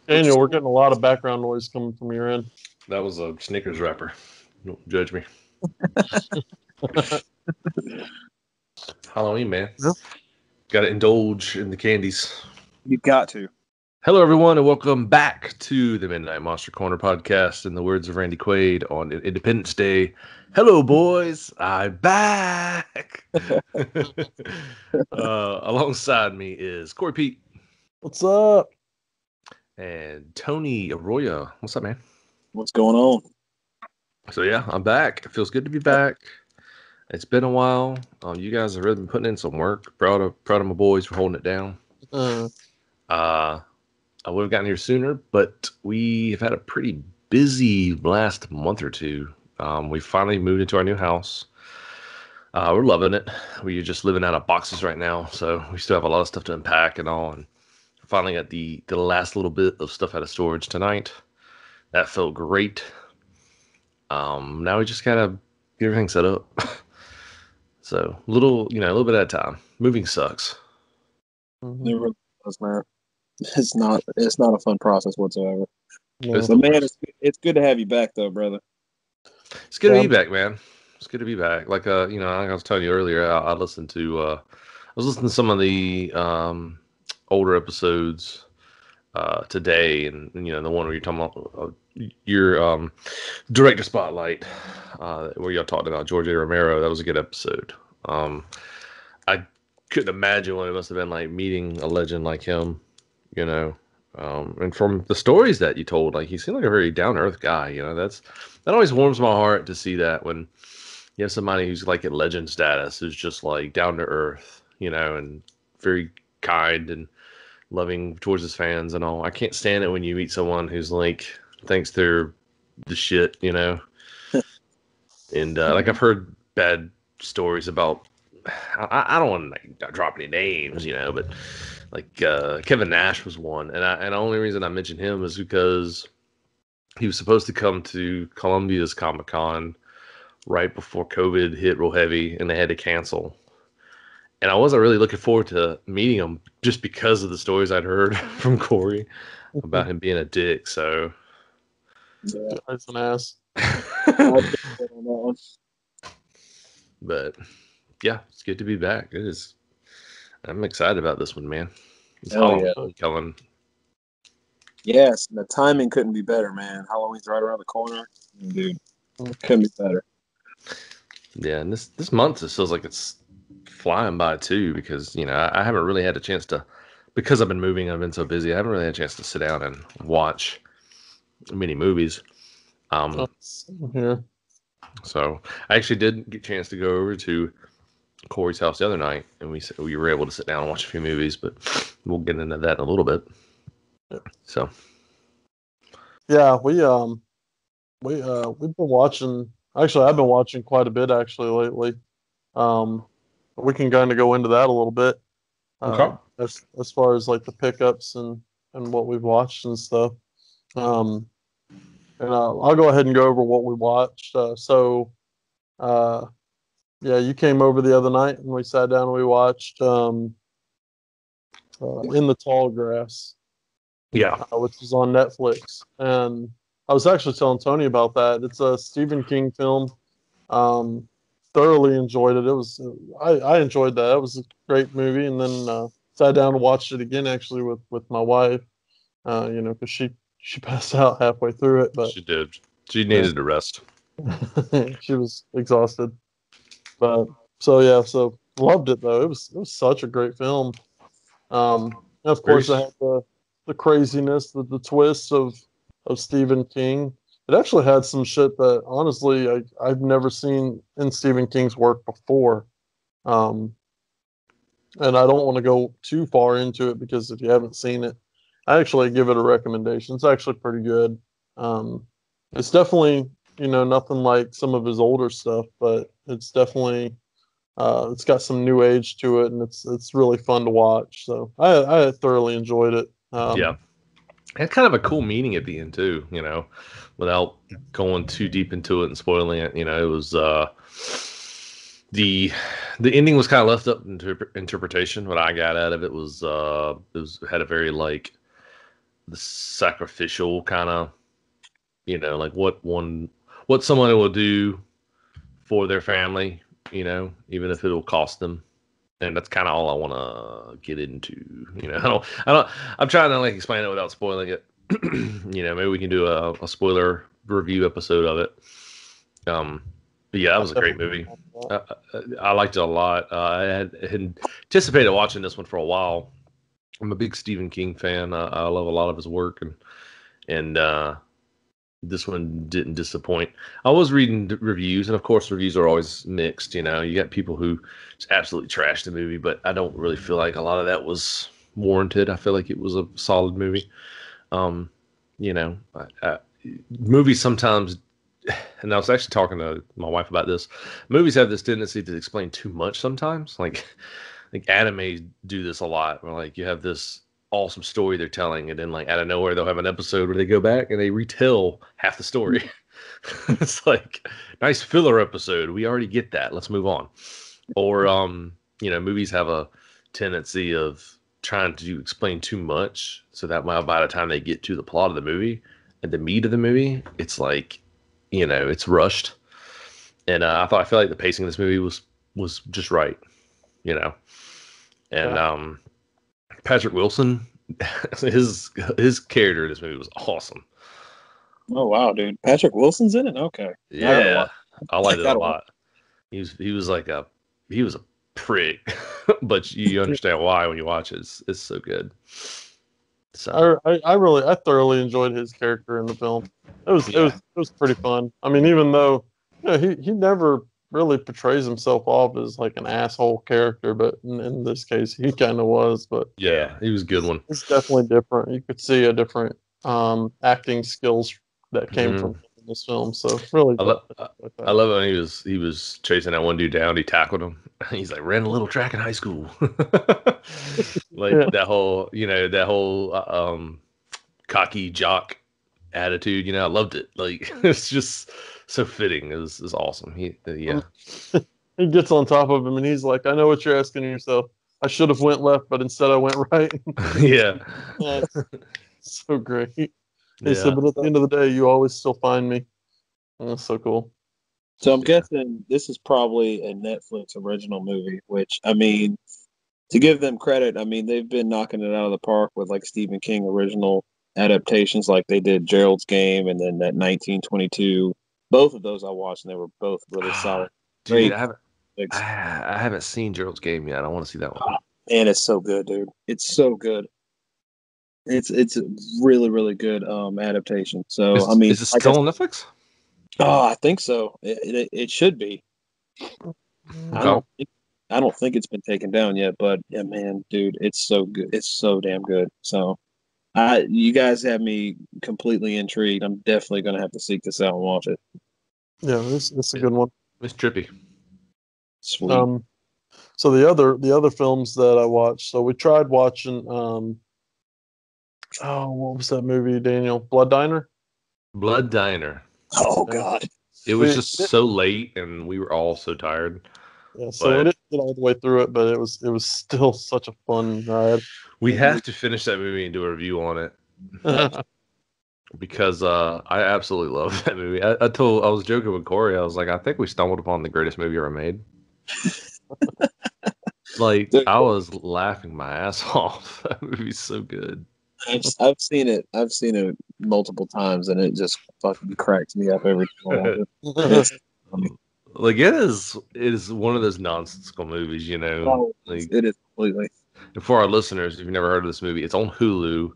Daniel, we're getting a lot of background noise coming from your end. That was a Snickers wrapper. Don't judge me. Halloween, man. Yep. Got to indulge in the candies. You got to. Hello, everyone, and welcome back to the Midnight Monster Corner podcast. In the words of Randy Quaid on Independence Day, hello, boys, I'm back. Alongside me is Corey Pete. What's up? And Tony Arroyo. What's up, man? What's going on? So, yeah, I'm back. It feels good to be back. It's been a while. You guys have really been putting in some work. Proud of my boys for holding it down. I would have gotten here sooner, but we have had a pretty busy last month or two. We finally moved into our new house. We're loving it. We're just living out of boxes right now, so we still have a lot of stuff to unpack and all. And finally got the last little bit of stuff out of storage tonight. That felt great. Now we just gotta get everything set up. So a little bit at a time. Moving sucks. It really does, man. It's not a fun process whatsoever. No. But man, it's good to have you back though, brother. It's good to be back, man. It's good to be back. Like like I was telling you earlier, I listened to some of the older episodes today, and the one where you're talking about your director spotlight, where y'all talked about George A. Romero. That was a good episode. I couldn't imagine what it must have been like meeting a legend like him, and from the stories that you told, like he seemed like a very down to earth guy. That always warms my heart to see that when you have somebody who's like at legend status, who's just like down to earth, and very kind and loving towards his fans and all. I can't stand it when you meet someone who's like thinks they're the shit, and like I've heard bad stories about. I don't want to drop any names, but like Kevin Nash was one, and the only reason I mentioned him is because he was supposed to come to Columbia's Comic-Con right before COVID hit real heavy, and they had to cancel. And I wasn't really looking forward to meeting him just because of the stories I'd heard from Corey about him being a dick. So, Yeah, That's an ass. but yeah, it's good to be back. It is. I'm excited about this one, man. It's Hell Halloween, yeah. Kellen. Yes, the timing couldn't be better, man. Halloween's right around the corner, dude. Couldn't be better. Yeah, and this month it feels like it's flying by too, because I haven't really had a chance to, because I've been moving, I've been so busy. I haven't really had a chance to sit down and watch many movies. Here. So I actually did get a chance to go over to Corey's house the other night, and we were able to sit down and watch a few movies, but we'll get into that in a little bit. So Yeah, we've been watching. Actually, I've been watching quite a bit actually lately. We can kind of go into that a little bit. Okay. As far as like the pickups and what we've watched and stuff. And I'll go ahead and go over what we watched. Yeah, you came over the other night and we sat down and we watched In the Tall Grass. Yeah. Which is on Netflix. And I was actually telling Tony about that. It's a Stephen King film. Thoroughly enjoyed it. I enjoyed that. It was a great movie. And then sat down and watched it again actually with my wife. Because she passed out halfway through it. But She did. She needed a rest. she was exhausted. But so loved it though. It was such a great film. And of course, I had the craziness, the twists of Stephen King. It actually had some shit that honestly I've never seen in Stephen King's work before. And I don't want to go too far into it because if you haven't seen it, I actually give it a recommendation. It's actually pretty good. It's definitely nothing like some of his older stuff, but it's definitely it's got some new age to it, and it's really fun to watch. So I thoroughly enjoyed it. Yeah. Had kind of a cool meaning at the end too, without going too deep into it and spoiling it. It was the ending was kind of left up to interpretation. What I got out of it was had a very like the sacrificial kind of, like what someone will do for their family, even if it'll cost them. And that's kind of all I want to get into. I'm trying to like explain it without spoiling it. Maybe we can do a spoiler review episode of it. But yeah, that was a great movie. I liked it a lot. I had anticipated watching this one for a while. I'm a big Stephen King fan. I love a lot of his work, and this one didn't disappoint. I was reading reviews, and of course, reviews are always mixed. You got people who just absolutely trashed the movie, but I don't really feel like a lot of that was warranted. I feel like it was a solid movie. Movies sometimes, and I was actually talking to my wife about this. Movies have this tendency to explain too much sometimes. Like anime do this a lot, where like you have this awesome story they're telling, and then like out of nowhere they'll have an episode where they go back and they retell half the story. It's like, nice filler episode. We already get that. Let's move on. Or movies have a tendency of trying to explain too much, so that by the time they get to the plot of the movie and the meat of the movie, it's like, it's rushed. And I feel like the pacing of this movie was just right, and Patrick Wilson, his character in this movie was awesome. Oh wow, dude! Patrick Wilson's in it. Okay, yeah, I liked it a lot. He was a prick, but you understand why when you watch it. It's so good. So I thoroughly enjoyed his character in the film. It was pretty fun. I mean, even though he never really portrays himself off as like an asshole character, but in this case he kind of was. But yeah, he was a good one. It's definitely different. You could see a different acting skills that came from this film. So really, I love it when he was chasing that one dude down. He tackled him. He's like, ran a little track in high school. That whole cocky jock attitude. I loved it. Like, it's just so fitting. It was awesome. He gets on top of him and he's like, I know what you're asking yourself. I should have went left, but instead I went right. Yeah. So great. He said, but at the end of the day, you always still find me. And that's so cool. So I'm guessing this is probably a Netflix original movie, which, I mean, to give them credit, I mean, they've been knocking it out of the park with like Stephen King original adaptations, like they did Gerald's Game and then that 1922. Both of those I watched and they were both really solid. Dude, I haven't seen Gerald's Game yet. I want to see that one. Man, it's so good, dude. It's so good. It's a really, really good adaptation. So is it still on Netflix? Oh, I think so. It should be. Okay. I don't think it's been taken down yet, but yeah, man, dude, it's so good. It's so damn good. So, you guys have me completely intrigued. I'm definitely gonna have to seek this out and watch it. Yeah, it's a good one. It's trippy. Sweet. So the other films that I watched. So we tried watching. What was that movie, Daniel? Blood Diner. Blood Diner. Oh God. It was just so late, and we were all so tired. Yeah, so we didn't get all the way through it, but it was still such a fun ride. We have to finish that movie and do a review on it. Because I absolutely love that movie. I was joking with Corey. I was like, I think we stumbled upon the greatest movie ever made. Like, I was laughing my ass off. That movie's so good. I've seen it. I've seen it multiple times, and it just fucking cracks me up every time. Like, it is one of those nonsensical movies, Like, it is completely. And for our listeners, if you've never heard of this movie, it's on Hulu.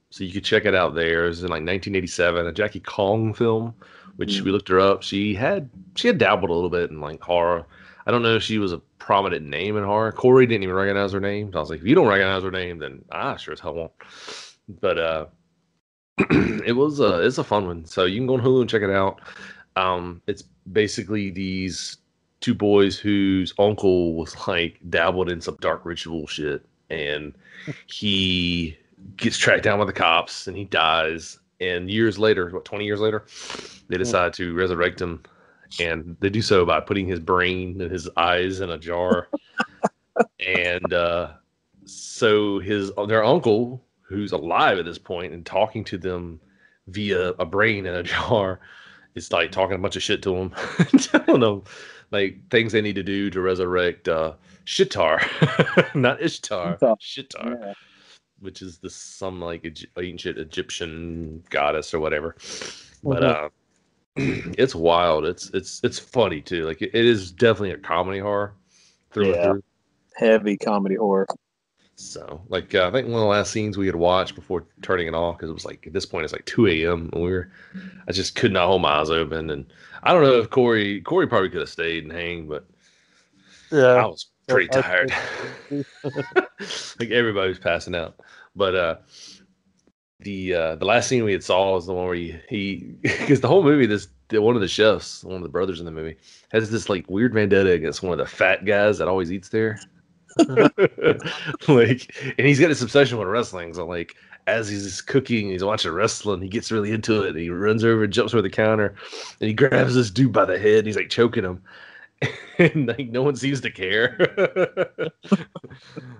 So you could check it out there. It's in like 1987, a Jackie Kong film, which we looked her up. She had dabbled a little bit in like horror. I don't know if she was a prominent name in horror. Corey didn't even recognize her name. So I was like, if you don't recognize her name, then I sure as hell won't. But it's a fun one. So you can go on Hulu and check it out. It's basically these two boys whose uncle was like dabbled in some dark ritual shit, and he gets tracked down by the cops and he dies. And years later, 20 years later, they decide to resurrect him, and they do so by putting his brain and his eyes in a jar. And so their uncle, who's alive at this point and talking to them via a brain in a jar. It's like talking a bunch of shit to them, telling them like things they need to do to resurrect Shitar, not Ishtar, Shitar, Yeah. which is some like ancient Egyptian goddess or whatever. But Mhm. it's wild. It's funny too. Like it is definitely a comedy horror through and Yeah. through. Heavy comedy horror. So, like, I think one of the last scenes we had watched before turning it off, because it was like, at this point, it's like 2 a.m. And I just could not hold my eyes open. And I don't know if Corey probably could have stayed and hang, but Yeah, I was pretty I tired. Like, everybody was passing out. But the last scene we had saw was the one where he because the whole movie, one of the chefs, one of the brothers in the movie, has this like weird vendetta against one of the fat guys that always eats there. Like, and he's got this obsession with wrestling. So like, as he's cooking, he's watching wrestling. He gets really into it. And he runs over and jumps over the counter, and he grabs this dude by the head. And he's like choking him, and like no one seems to care. I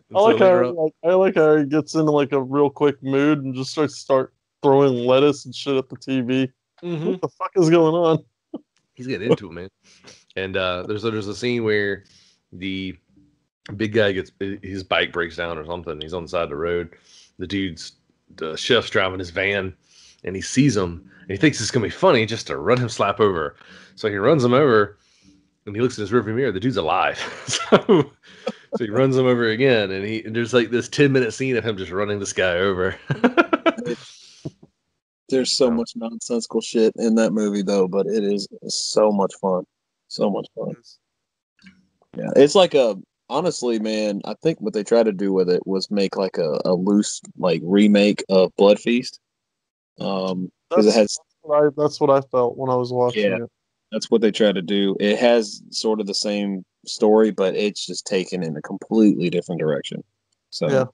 And so like how later on, I like how he gets into like a real quick mood and just start throwing lettuce and shit at the TV. What the fuck is going on? he's getting into it, man. And there's a scene where the big guy gets his bike breaks down or something. He's on the side of the road. The chef's driving his van, and he sees him, and he thinks it's gonna be funny just to run him slap over. So he runs him over, and he looks in his rearview mirror. The dude's alive. So he runs him over again, and there's like this 10-minute scene of him just running this guy over. There's so much nonsensical shit in that movie, though, but it is so much fun. So much fun. Yeah, it's like honestly, man, I think what they tried to do with it was make like a loose like remake of Blood Feast. Because it has, That's what I felt when I was yeah, watching it. that's what they tried to do. It has sort of the same story, but it's just taken in a completely different direction. So, Yeah,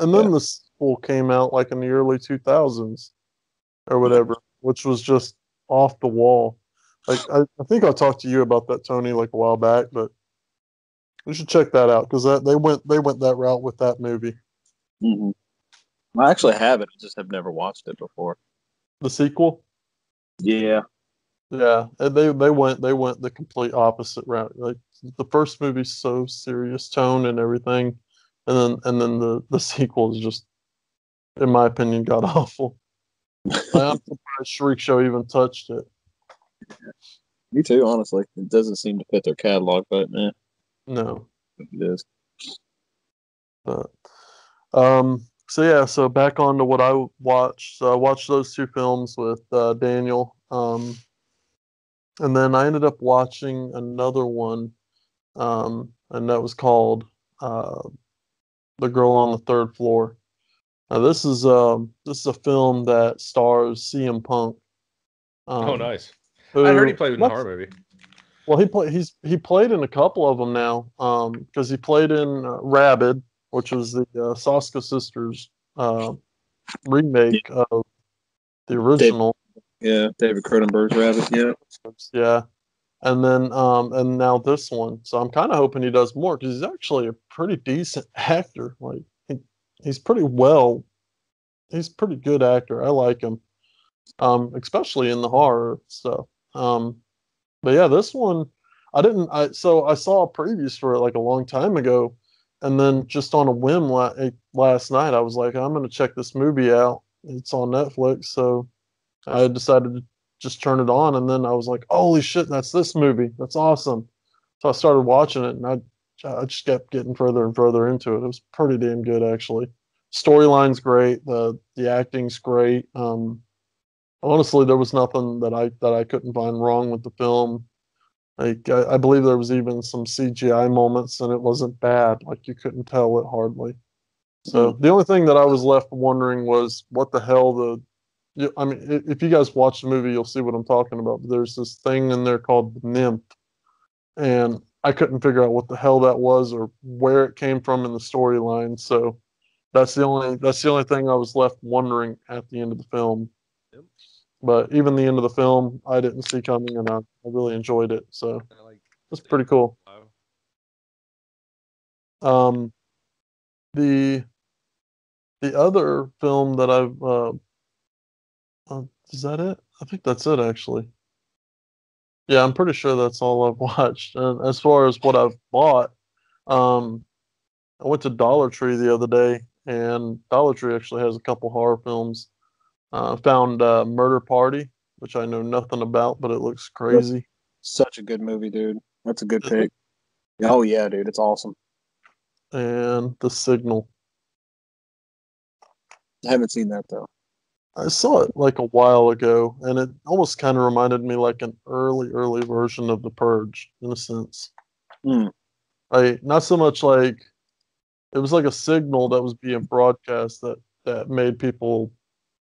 and yeah. then the sequel came out like in the early 2000s or whatever, which was just off the wall. Like I think I talked to you about that, Tony, like a while back, but you should check that out because they went that route with that movie. Hmm. I actually have it. I just have never watched it before. The sequel, Yeah. yeah, and they went the complete opposite route. Like the first movie's so serious tone and everything, and then the sequel is just, in my opinion, god awful. I'm surprised Shriek Show even touched it. Me too, honestly. It doesn't seem to fit their catalog, but No. it is. But, so yeah, so back on to what I watched. So I watched those two films with Daniel. And then I ended up watching another one, and that was called uh, The Girl on the Third Floor. Now this is a film that stars CM Punk, Oh, um, nice. I heard he who played in the horror movie. well he played in a couple of them now, because he played in Rabid, which was the Saska Sisters uh, remake of the Dave, original. yeah, David Cronenberg's Rabbit. Yeah. Yeah, and then and now this one. So I'm kind of hoping he does more because he's actually a pretty decent actor. Like he's pretty well. He's a pretty good actor. I like him, especially in the horror stuff. But yeah, this one I didn't. I saw a previews for it like a long time ago, and then just on a whim last night I was like, I'm gonna check this movie out. It's on Netflix, so I decided to just turn it on, and then I was like, "Holy shit, that's this movie! That's awesome!" So I started watching it, and I just kept getting further and further into it. It was pretty damn good, actually. Storyline's great. The acting's great. Honestly, there was nothing that I couldn't find wrong with the film. Like I believe there was even some CGI moments, and it wasn't bad. Like you couldn't tell it hardly. So the only thing that I was left wondering was what the hell I mean, if you guys watch the movie, you'll see what I'm talking about. But there's this thing in there called the nymph, and I couldn't figure out what the hell that was or where it came from in the storyline. So that's the only thing I was left wondering at the end of the film. Yep. But even the end of the film, I didn't see coming, and I really enjoyed it. So I like it's pretty cool. oh, Um, the The other film that I've is that it? I think that's it actually. Yeah, I'm pretty sure that's all I've watched. And as far as what I've bought, um, I went to Dollar Tree the other day, and Dollar Tree actually has a couple horror films. Found Murder Party, which I know nothing about, but it looks crazy. Such a good movie, dude. That's a good pick. Oh yeah, dude, it's awesome. And The Signal. I haven't seen that though. I saw it like a while ago, and it almost kind of reminded me like an early version of The Purge in a sense. Mm. Not so much like it was like a signal that was being broadcast that made people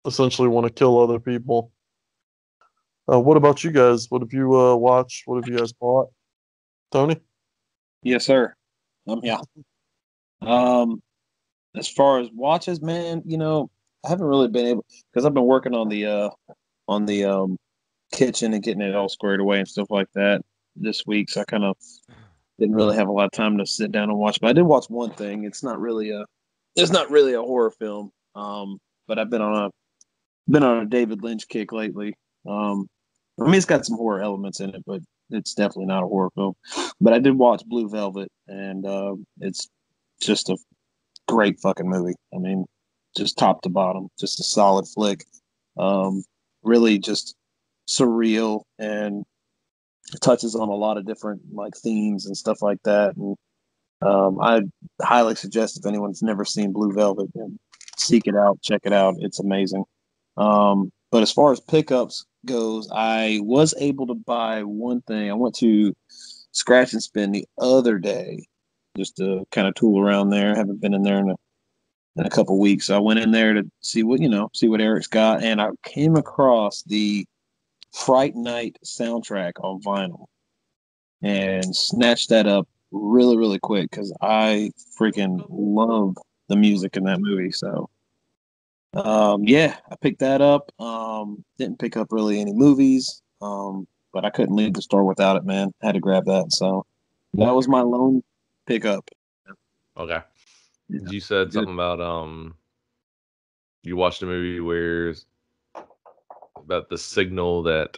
essentially want to kill other people. What about you guys? What have you watched? What have you guys bought? Tony? Yes, sir. Yeah. As far as watches, man, I haven't really been able because I've been working on the kitchen and getting it all squared away and stuff like that this week. So I kind of didn't really have a lot of time to sit down and watch. But I did watch one thing. It's not really a horror film. But I've been on a David Lynch kick lately. I mean, it's got some horror elements in it, but it's definitely not a horror film. But I did watch Blue Velvet, and it's just a great fucking movie. I mean, just top to bottom, just a solid flick. Really just surreal and touches on a lot of different like themes and stuff like that. And I highly suggest if anyone's never seen Blue Velvet, and seek it out, check it out. It's amazing. But as far as pickups goes, I was able to buy one thing. I went to Scratch and Spin the other day just to kind of tool around there. I haven't been in there in a couple weeks. So I went in there to see what Eric's got, and I came across the Fright Night soundtrack on vinyl and snatched that up really, really quick because I freaking love the music in that movie. So yeah, I picked that up. Didn't pick up really any movies, but I couldn't leave the store without it, man. I had to grab that. So that was my lone pickup. Okay. Yeah. You said something about you watched a movie where about the signal that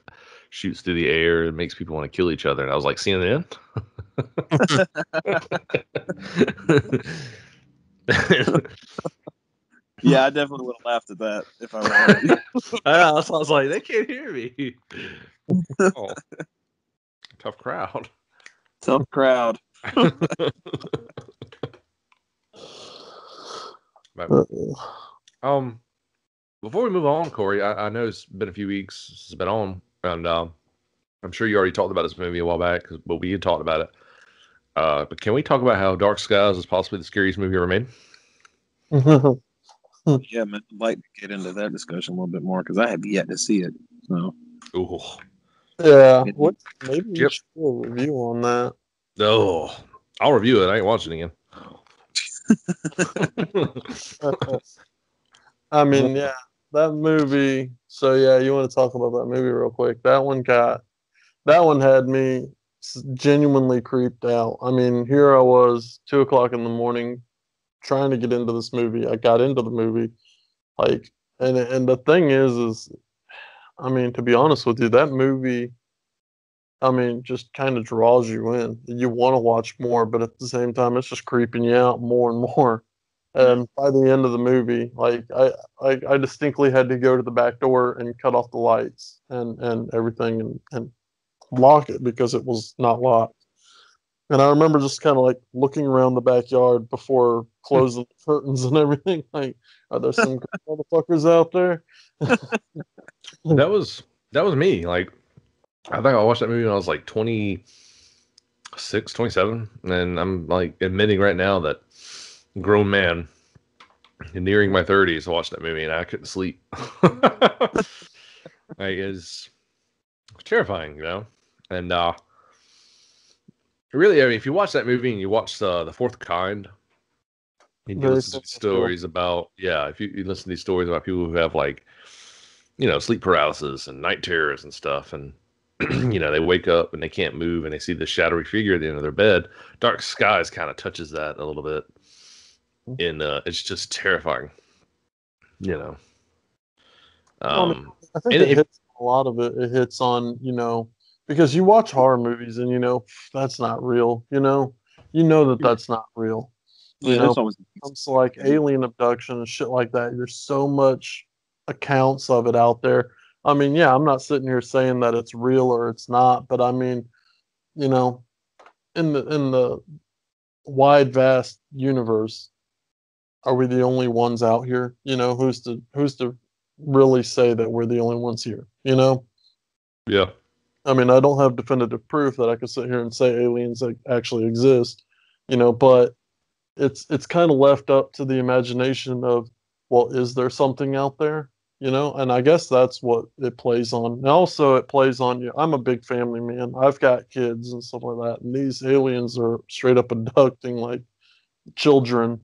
shoots through the air and makes people want to kill each other, and I was like, CNN. Yeah, I definitely would have laughed at that if I were. I was like, they can't hear me. Oh, tough crowd. Tough crowd. But, before we move on, Corey, I know it's been a few weeks since it's been on, and I'm sure you already talked about this movie a while back, but we had talked about it. But can we talk about how Dark Skies is possibly the scariest movie ever made? Yeah, man, I'd like to get into that discussion a little bit more because I have yet to see it. So, Ooh. Yeah, maybe we should do a review on that. Oh, I'll review it. I ain't watching it again. I mean, yeah, that movie. So yeah, you want to talk about that movie real quick? That one had me genuinely creeped out. I mean, here I was, 2 o'clock in the morning, trying to get into this movie. I got into the movie, like, and the thing is, I mean, to be honest with you, that movie, I mean, just kind of draws you in. You want to watch more, but at the same time, it's just creeping you out more and more. And by the end of the movie, like I distinctly had to go to the back door and cut off the lights and everything and lock it because it was not locked. And I remember just kind of like looking around the backyard before closing the curtains and everything. Like, are there some motherfuckers out there? That was me. Like, I think I watched that movie when I was like 26, 27. And I'm like admitting right now that grown man nearing my 30s watched that movie and I couldn't sleep. Like, it's terrifying, And really, I mean, if you watch that movie and you watch the Fourth Kind, and you Very listen to stories about, if you listen to these stories about people who have like, sleep paralysis and night terrors and stuff, and they wake up and they can't move and they see the shadowy figure at the end of their bed. Dark Skies kind of touches that a little bit, and it's just terrifying. you know. I think it hits a lot of it. It hits on, because you watch horror movies and that's not real. That's not real. There's always Comes to like alien abduction and shit like that. There's so much accounts of it out there. I mean, yeah, I'm not sitting here saying that it's real or it's not, but I mean, in the wide vast universe, are we the only ones out here? Who's to really say that we're the only ones here? Yeah. I mean, I don't have definitive proof that I could sit here and say aliens actually exist, but it's kind of left up to the imagination of, well, is there something out there? And I guess that's what it plays on. And also it plays on, I'm a big family man. I've got kids and stuff like that. And these aliens are straight up abducting like children,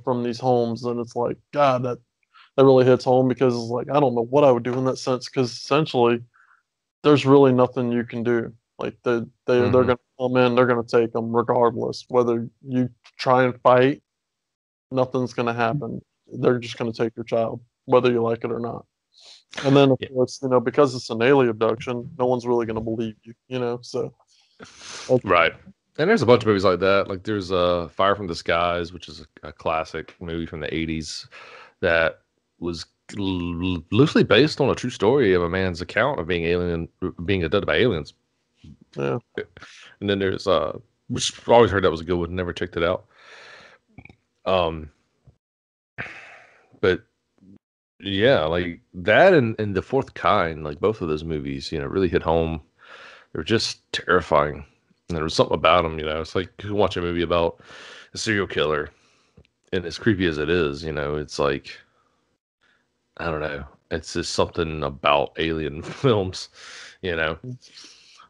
from these homes. And it's like, God, that really hits home, because it's like, I don't know what I would do in that sense, because essentially there's really nothing you can do. Like they're going to come in, they're going to take them regardless. Whether you try and fight, nothing's going to happen. They're just going to take your child, whether you like it or not. And then, of course, because it's an alien abduction, no one's really going to believe you, so. Right. And there's a bunch of movies like that. Like there's Fire from the Skies, which is a classic movie from the 80s that was loosely based on a true story of a man's account of being abducted by aliens. Yeah. And then there's which I've always heard that was a good one, never checked it out. But yeah, like that and The Fourth Kind, like both of those movies, really hit home. They were just terrifying. And there was something about them, it's like you can watch a movie about a serial killer, and as creepy as it is, it's like, I don't know, it's just something about alien films,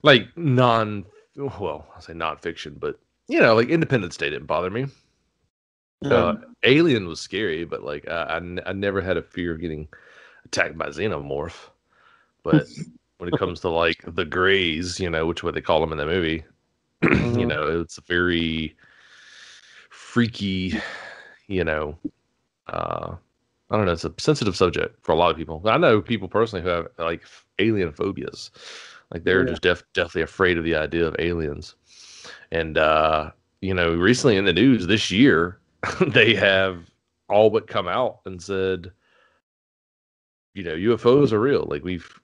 like I say non-fiction, but like Independence Day didn't bother me. Alien was scary, but like I never had a fear of getting attacked by xenomorph. But when it comes to like the Greys, which what they call them in the movie, it's a very freaky, I don't know, it's a sensitive subject for a lot of people. I know people personally who have like alien phobias. Like they're just definitely afraid of the idea of aliens. And recently in the news this year, they have all but come out and said, UFOs are real. Like we've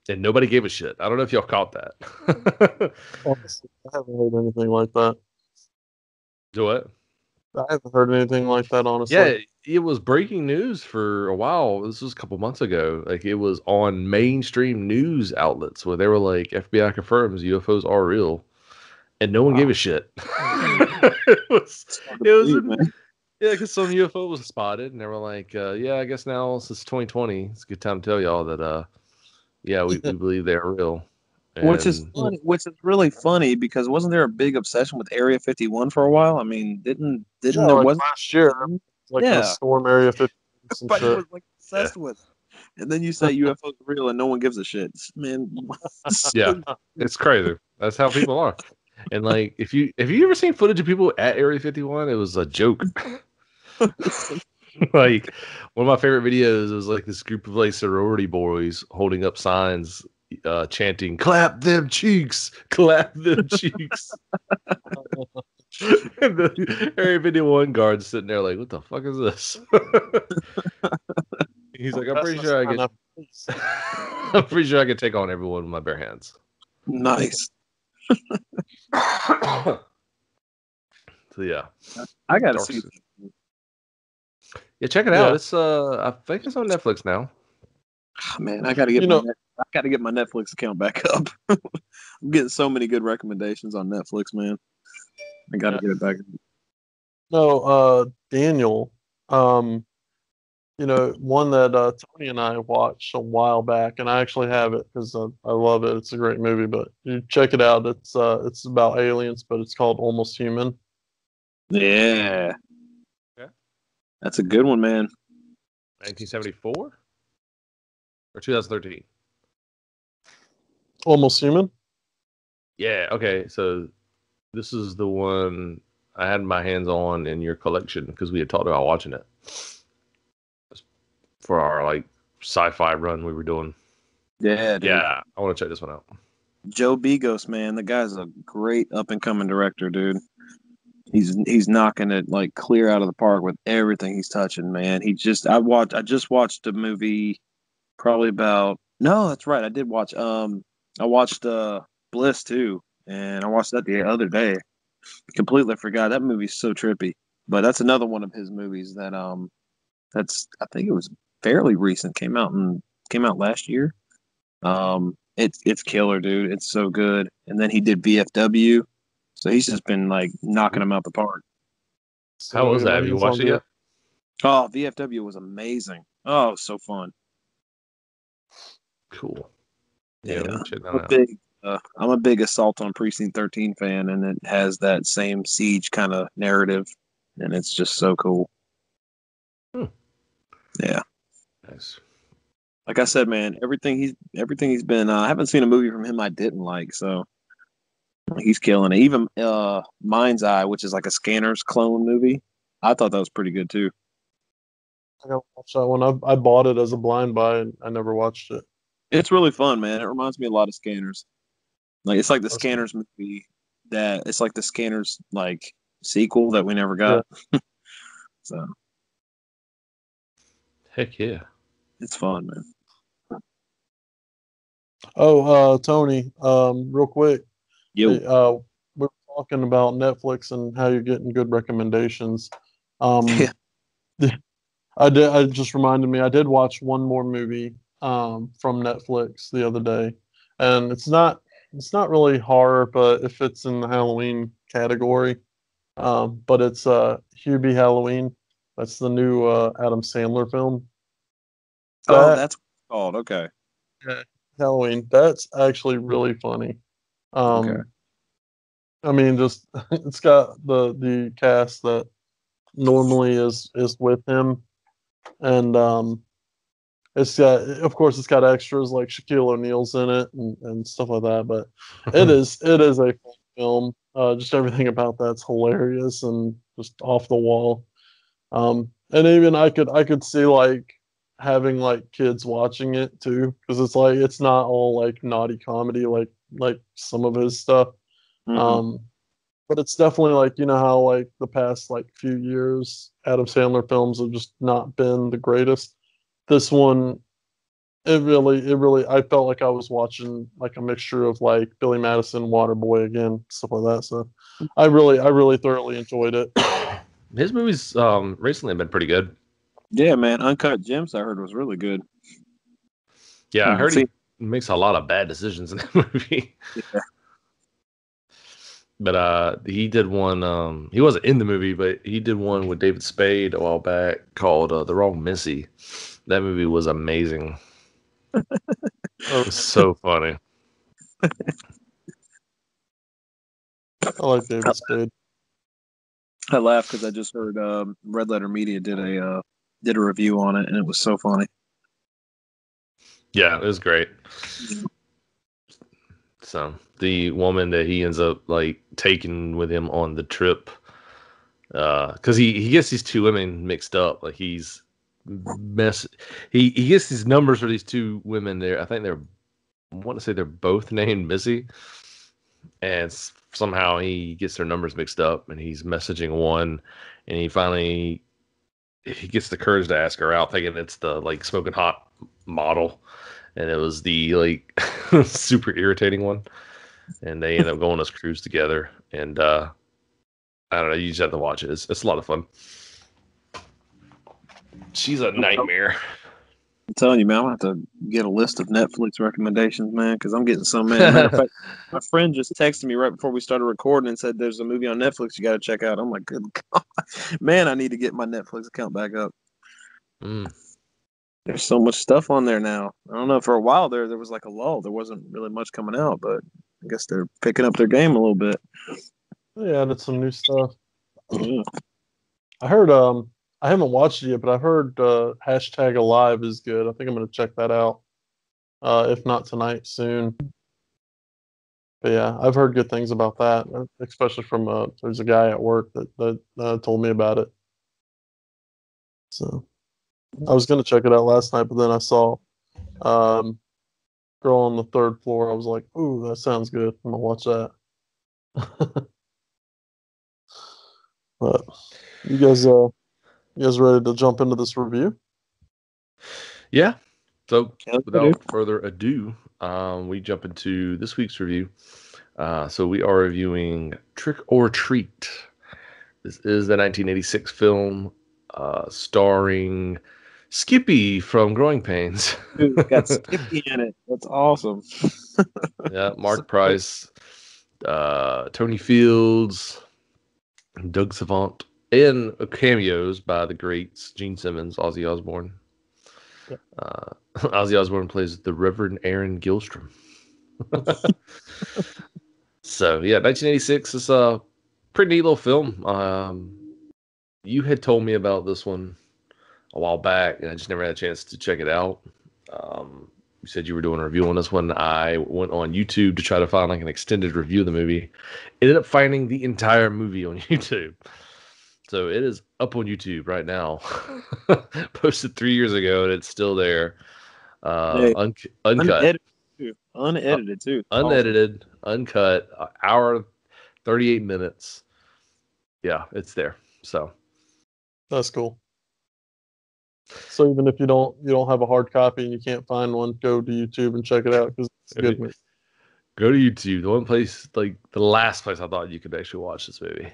and nobody gave a shit. I don't know if y'all caught that. Honestly, I haven't heard anything like that. Do what? I haven't heard anything like that, honestly. Yeah, it was breaking news for a while. This was a couple months ago. Like it was on mainstream news outlets where they were like, FBI confirms UFOs are real. And no one gave a shit. it was yeah, because some UFO was spotted, and they were like, "Yeah, I guess now since 2020, it's a good time to tell y'all that, yeah, we believe they are real." And, which is really funny because wasn't there a big obsession with Area 51 for a while? I mean, didn't there like was last year, like the storm Area 51 and shit. Was like obsessed with it. And then you say UFOs are real and no one gives a shit, man. Yeah, it's crazy. That's how people are. And like, have you ever seen footage of people at Area 51? It was a joke. Like one of my favorite videos was like this group of like sorority boys holding up signs, chanting "Clap them cheeks, clap them cheeks." And the Area 51 guard's sitting there like, "What the fuck is this?" He's like, "I'm pretty sure I can take on everyone with my bare hands." Nice. So yeah, I gotta see. Yeah, check it out. It's I think it's on Netflix now. Oh, man, I gotta get my Netflix account back up. I'm getting so many good recommendations on Netflix, man. I gotta get it back. No, Daniel, one that Tony and I watched a while back, and I actually have it because I love it. It's a great movie, but you check it out. It's about aliens, but it's called Almost Human. Yeah. That's a good one, man. 1974 or 2013? Almost Human? Yeah, okay. So this is the one I had my hands on in your collection because we had talked about watching it. for our like sci-fi run we were doing. Yeah, dude. Yeah, I want to check this one out. Joe Bigos, man, the guy's a great up and coming director, dude. He's knocking it like clear out of the park with everything he's touching, man. I just watched a movie probably about no, that's right. I watched Bliss too, and I watched that the other day. Completely forgot that movie's so trippy. But that's another one of his movies that that's I think it was fairly recent. Came out last year. It's killer, dude. It's so good. And then he did VFW, so he's just been like knocking them out the park. How was that? Have you watched it yet? Oh, VFW was amazing. Oh, it was so fun. Cool. Yeah, check that out. I'm a big Assault on Precinct 13 fan, and it has that same siege kind of narrative, and it's just so cool. Yeah. Nice. Like I said, man, everything he's been. I haven't seen a movie from him I didn't like, so he's killing it. Even Mind's Eye, which is like a Scanners clone movie, I thought that was pretty good too. I gotta watch that one. I bought it as a blind buy and I never watched it. It's really fun, man. It reminds me a lot of Scanners. Like it's like the Scanners movie it's like the Scanners like sequel that we never got. Yeah. So heck yeah. It's fun, man. Oh, Tony, real quick. Yo. We're talking about Netflix and how you're getting good recommendations. Yeah. It just reminded me, I did watch one more movie from Netflix the other day. And it's not really horror, but it fits in the Halloween category. But it's Hubie Halloween. That's the new Adam Sandler film. That's what it's called. Okay. Yeah, Halloween. That's actually really funny. Okay. I mean, just it's got the cast that normally is with him, and it's got extras like Shaquille O'Neal's in it and stuff like that. But it is a fun film. Just everything about that's hilarious and just off the wall. And even I could see like having like kids watching it too, because it's not all like naughty comedy like some of his stuff. Mm-hmm. But it's definitely like, you know how like the past like few years Adam Sandler films have just not been the greatest. This one, it really I felt like I was watching like a mixture of like Billy Madison, Waterboy again, stuff like that. So I really thoroughly enjoyed it. His movies recently have been pretty good. Yeah, man. Uncut Gems, I heard, was really good. Yeah, I heard he makes a lot of bad decisions in that movie. Yeah. But he did one. He wasn't in the movie, but he did one with David Spade a while back called "The Wrong Missy." That movie was amazing. It was so funny. I like David Spade. I laughed because I just heard Red Letter Media did a review on it, and it was so funny. Yeah, it was great. So the woman that he ends up like taking with him on the trip, because he gets these two women mixed up. Like he gets these numbers for these two women there. I think I want to say they're both named Missy, and somehow he gets their numbers mixed up, and he's messaging one, and he gets the courage to ask her out, thinking it's the like smoking hot model, and it was the like super irritating one, and they end up going on this cruise together, and I don't know, you just have to watch it. It's a lot of fun. She's a nightmare. I'm telling you, man, I'm going to have to get a list of Netflix recommendations, man, because I'm getting so many. Matter of fact, my friend just texted me right before we started recording and said there's a movie on Netflix you got to check out. I'm like, good God. Man, I need to get my Netflix account back up. There's so much stuff on there now. I don't know. For a while there was like a lull. There wasn't really much coming out, but I guess they're picking up their game a little bit. Yeah, that's some new stuff. Yeah. I heard I haven't watched it yet, but I heard #Alive is good. I think I'm gonna check that out. If not tonight, soon. But yeah, I've heard good things about that, especially from there's a guy at work that told me about it. So I was gonna check it out last night, but then I saw um, Girl on the Third Floor. I was like, "Ooh, that sounds good. I'm gonna watch that." But you guys ready to jump into this review? Yeah. So Yeah, without further ado, we jump into this week's review. So we are reviewing Trick or Treat. This is the 1986 film starring Skippy from Growing Pains. dude, it's got Skippy in it. That's awesome. Yeah, Mark Price, Tony Fields, Doug Savant, and cameos by the greats Gene Simmons, Ozzy Osborne. Ozzy Osborne plays the Reverend Aaron Gilstrom. So yeah, 1986 is a pretty neat little film. You had told me about this one a while back, and I just never had a chance to check it out. You said you were doing a review on this one. I went on YouTube to try to find like an extended review of the movie. Ended up finding the entire movie on YouTube. So it is up on YouTube right now. Posted 3 years ago, and it's still there. Hey, Uncut. unedited too. Awesome. Unedited, uncut, hour 38 minutes. Yeah, it's there. So That's cool. So even if you don't have a hard copy and you can't find one, go to YouTube and check it out because it's a good movie. Go to YouTube. The one place, like the last place I thought you could actually watch this movie.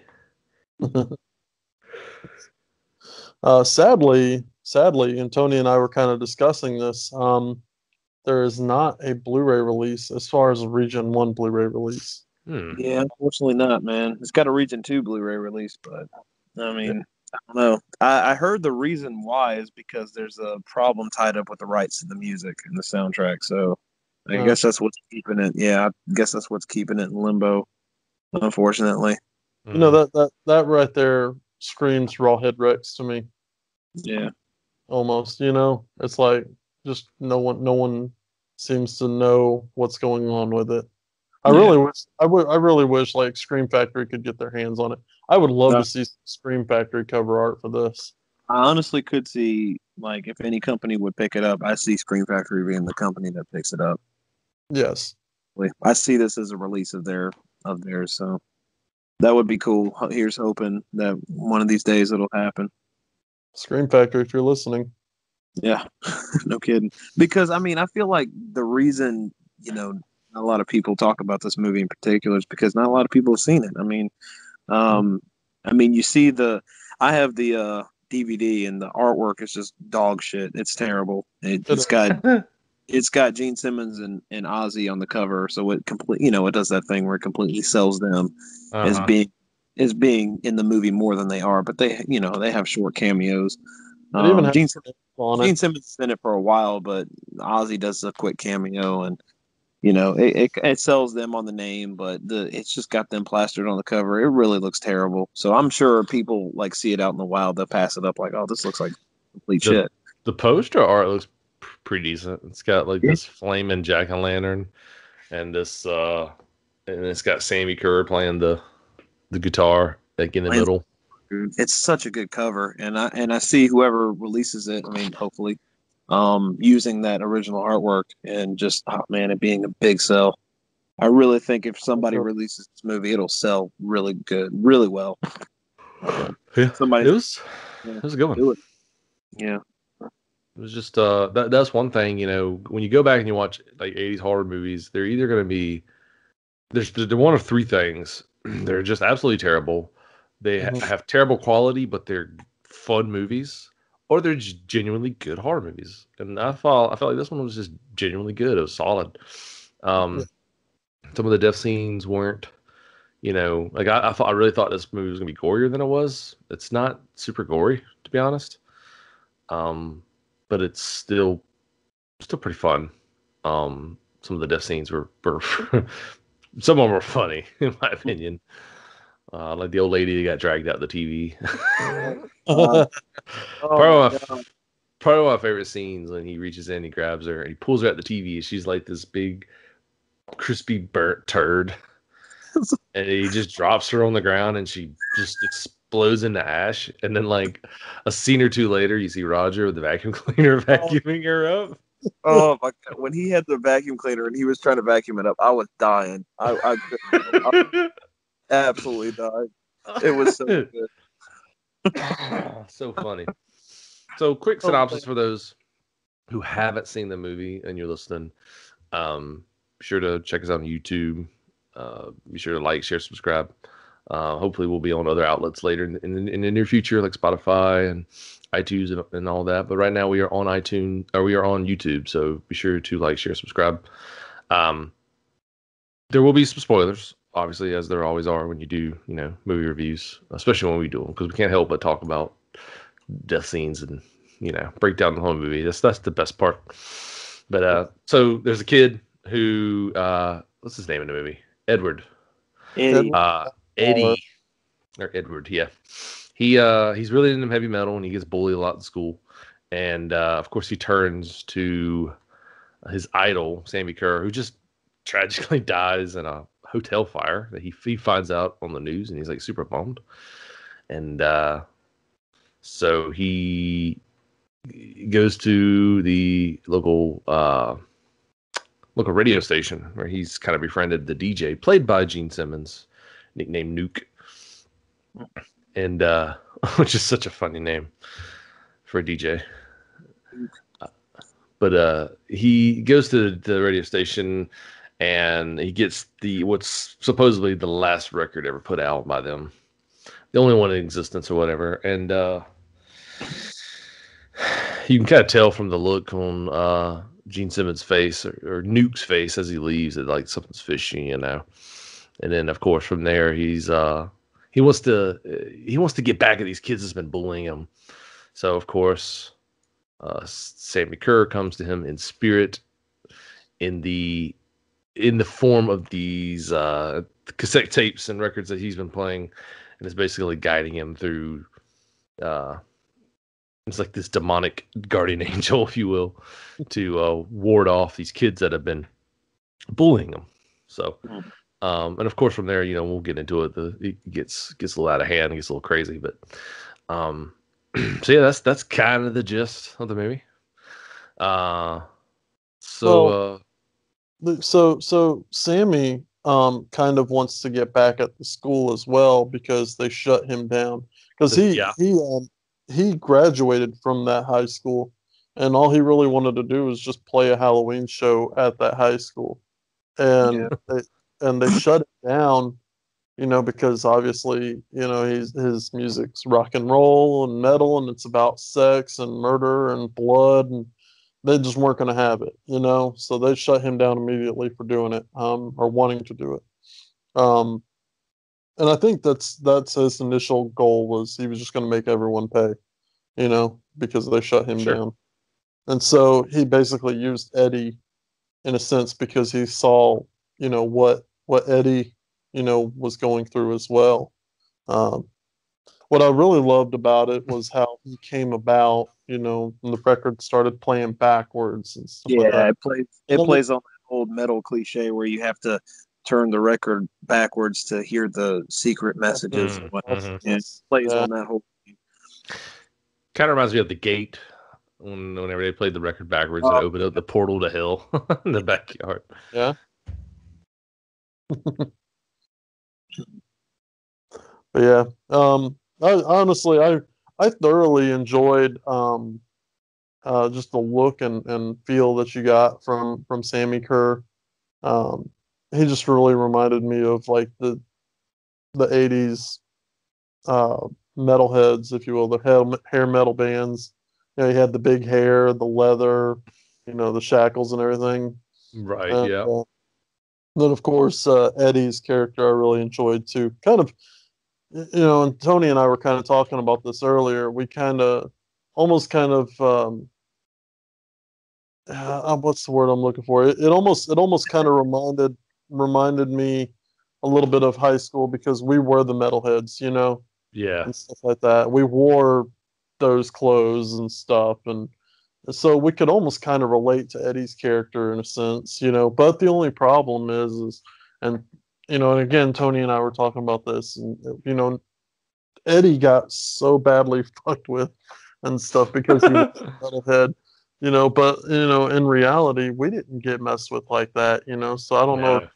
Sadly, and Tony and I were kind of discussing this. There is not a Blu-ray release as far as a Region 1 Blu-ray release. Yeah, unfortunately not, man. It's got a Region 2 Blu-ray release, but I mean, I don't know. I heard the reason why is because there's a problem tied up with the rights to the music and the soundtrack. So I guess that's what's keeping it. Yeah, I guess that's what's keeping it in limbo, unfortunately. You know, that right there screams Rawhead Rex to me. Yeah. Almost, it's like just no one seems to know what's going on with it. I really wish like Scream Factory could get their hands on it. I would love to see Scream Factory cover art for this. I honestly could see, like, if any company would pick it up, I see Scream Factory being the company that picks it up. Yes. I see this as a release of theirs, so that would be cool. Here's hoping that one of these days it'll happen. Scream Factory, if you're listening. Yeah, no kidding. Because I mean, I feel like the reason, a lot of people talk about this movie in particular is because not a lot of people have seen it. I mean, you see I have the DVD and the artwork is just dog shit. It's terrible. It's got Gene Simmons and Ozzy on the cover, so it it does that thing where it completely sells them as being in the movie more than they are. But they have short cameos. It even has Gene on Gene it. Simmons is in it for a while, but Ozzy does a quick cameo, and it sells them on the name, but it's just got them plastered on the cover. It really looks terrible. So I'm sure people like see it out in the wild, they'll pass it up like, oh, this looks like complete shit. The poster art looks pretty decent. It's got like this flaming jack-o'-lantern and this and it's got Sammy Kerr playing the guitar like in the middle. It's such a good cover, and I see whoever releases it, I mean, hopefully, using that original artwork and just, oh man, it being a big sell. I really think if somebody releases this movie, it'll sell really good, really well. Yeah, it was a good one. Do it. Yeah. It was just that's one thing, when you go back and you watch like 80s horror movies, they're either going to be they're one of three things. They're just absolutely terrible. They have terrible quality, but they're fun movies, or they're just genuinely good horror movies. And I felt like this one was just genuinely good. It was solid. Some of the death scenes weren't, like I really thought this movie was gonna be gorier than it was. It's not super gory, to be honest. But it's still pretty fun. Some of the death scenes were some of them were funny, in my opinion. Like the old lady that got dragged out the TV. Part of my favorite scenes when he reaches in, he grabs her, and he pulls her out the TV. She's like this big, crispy, burnt turd. And he just drops her on the ground, and she just explodes into ash, and then like a scene or two later, you see Roger with the vacuum cleaner vacuuming her up. Oh my God! When he had the vacuum cleaner and he was trying to vacuum it up, I was dying. I absolutely died. It was so good. So funny. So quick Oh, synopsis for those who haven't seen the movie and you're listening. Be sure to check us out on YouTube. Be sure to like, share, subscribe. Hopefully, we'll be on other outlets later in the near future, like Spotify and iTunes and all that. But right now, we are on iTunes or we are on YouTube. So be sure to like, share, subscribe. There will be some spoilers, obviously, as there always are when you do, movie reviews, especially when we do them, because we can't help but talk about death scenes and break down the whole movie. That's the best part. But so there's a kid who what's his name in the movie? Edward. Eddie. Eddie or Edward, yeah. He's really into heavy metal and he gets bullied a lot in school. And of course he turns to his idol, Sammy Kerr, who just tragically dies in a hotel fire that he finds out on the news, and he's like super bummed. And so he goes to the local radio station where he's kind of befriended the DJ played by Gene Simmons, nicknamed Nuke, and which is such a funny name for a DJ. But he goes to the radio station and he gets what's supposedly the last record ever put out by them, the only one in existence or whatever. And you can kind of tell from the look on Gene Simmons' face or Nuke's face as he leaves that like something's fishy, And then of course from there he wants to get back at these kids that's been bullying him. So of course Sammy Kerr comes to him in spirit in the form of these cassette tapes and records that he's been playing, and is basically guiding him through. It's like this demonic guardian angel, if you will, to ward off these kids that have been bullying him. So, and of course, from there, we'll get into it. It gets a little out of hand, it gets a little crazy, but so yeah, that's kind of the gist of the movie. So Sammy kind of wants to get back at the school as well because they shut him down because he graduated from that high school, and all he really wanted to do was just play a Halloween show at that high school, and they shut it down, because obviously his music's rock and roll and metal, and it's about sex and murder and blood, and they just weren't going to have it, so they shut him down immediately for doing it, or wanting to do it. And I think that's his initial goal, was he was just going to make everyone pay, because they shut him down. And so he basically used Eddie in a sense because he saw, what Eddie, was going through as well. What I really loved about it was how he came about, when the record started playing backwards and stuff like that. It plays on that old metal cliche where you have to turn the record backwards to hear the secret messages. It plays on that whole thing. Kind of reminds me of The Gate, whenever they played the record backwards and opened up the portal to hell in the backyard. Yeah. But yeah, I thoroughly enjoyed just the look and feel that you got from Sammy Kerr. He just really reminded me of like the 80s metalheads, if you will, the hair metal bands. He had the big hair, the leather, the shackles and everything. Right. And, yeah. Then of course Eddie's character I really enjoyed too. Kind of, and Tony and I were kind of talking about this earlier. We almost kind of what's the word I'm looking for? It almost kind of reminded me a little bit of high school because we were the metalheads, Yeah. and stuff like that. We wore those clothes and stuff, and so we could almost kind of relate to Eddie's character in a sense, But the only problem is, and again, Tony and I were talking about this, and Eddie got so badly fucked with and stuff because he was a metalhead, but in reality, we didn't get messed with like that, so I don't know if No.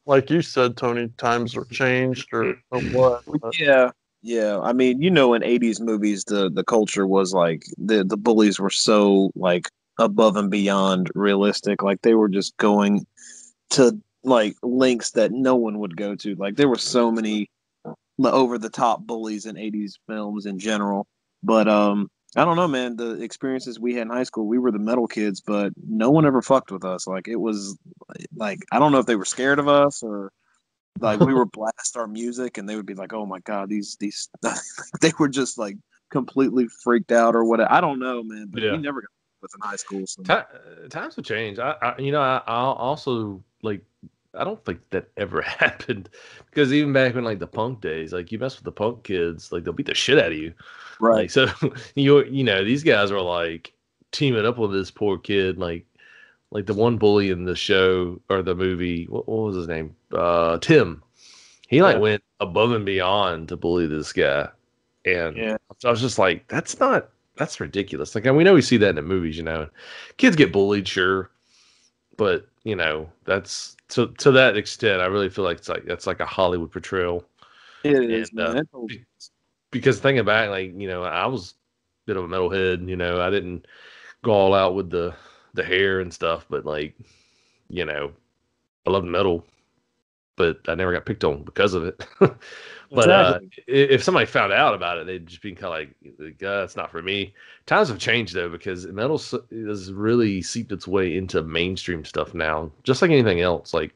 like you said, Tony, times are changed or what. But Yeah. I mean, in '80s movies, the culture was like the bullies were so like above and beyond realistic. Like they were just going to like lengths that no one would go to. Like there were so many over the top bullies in '80s films in general. But I don't know, man. The experiences we had in high school, we were the metal kids, but no one ever fucked with us. Like it was like I don't know if they were scared of us or like we were blast our music and they would be like, "Oh my god, these they were just like completely freaked out or whatever." I don't know, man, but we Yeah. never got with in high school. So Times have changed. I'll also like. I don't think that ever happened because even back when like the punk days, like you mess with the punk kids, like they'll beat the shit out of you. right, Like so, these guys are like teaming up with this poor kid, like the one bully in the show or the movie. What was his name? Tim. He like yeah, went above and beyond to bully this guy, and yeah, I was just like, that's ridiculous. Like, and we know we see that in the movies, kids get bullied, sure, but that's to that extent. I really feel like that's like a Hollywood portrayal, it and is, man. It totally be- because thinking back, like I was a bit of a metalhead. I didn't go all out with the hair and stuff, but like I loved metal, but I never got picked on because of it. But exactly. if somebody found out about it, they'd just be kind of like, "That's not for me." Times have changed though, because metal has really seeped its way into mainstream stuff now, just like anything else. Like,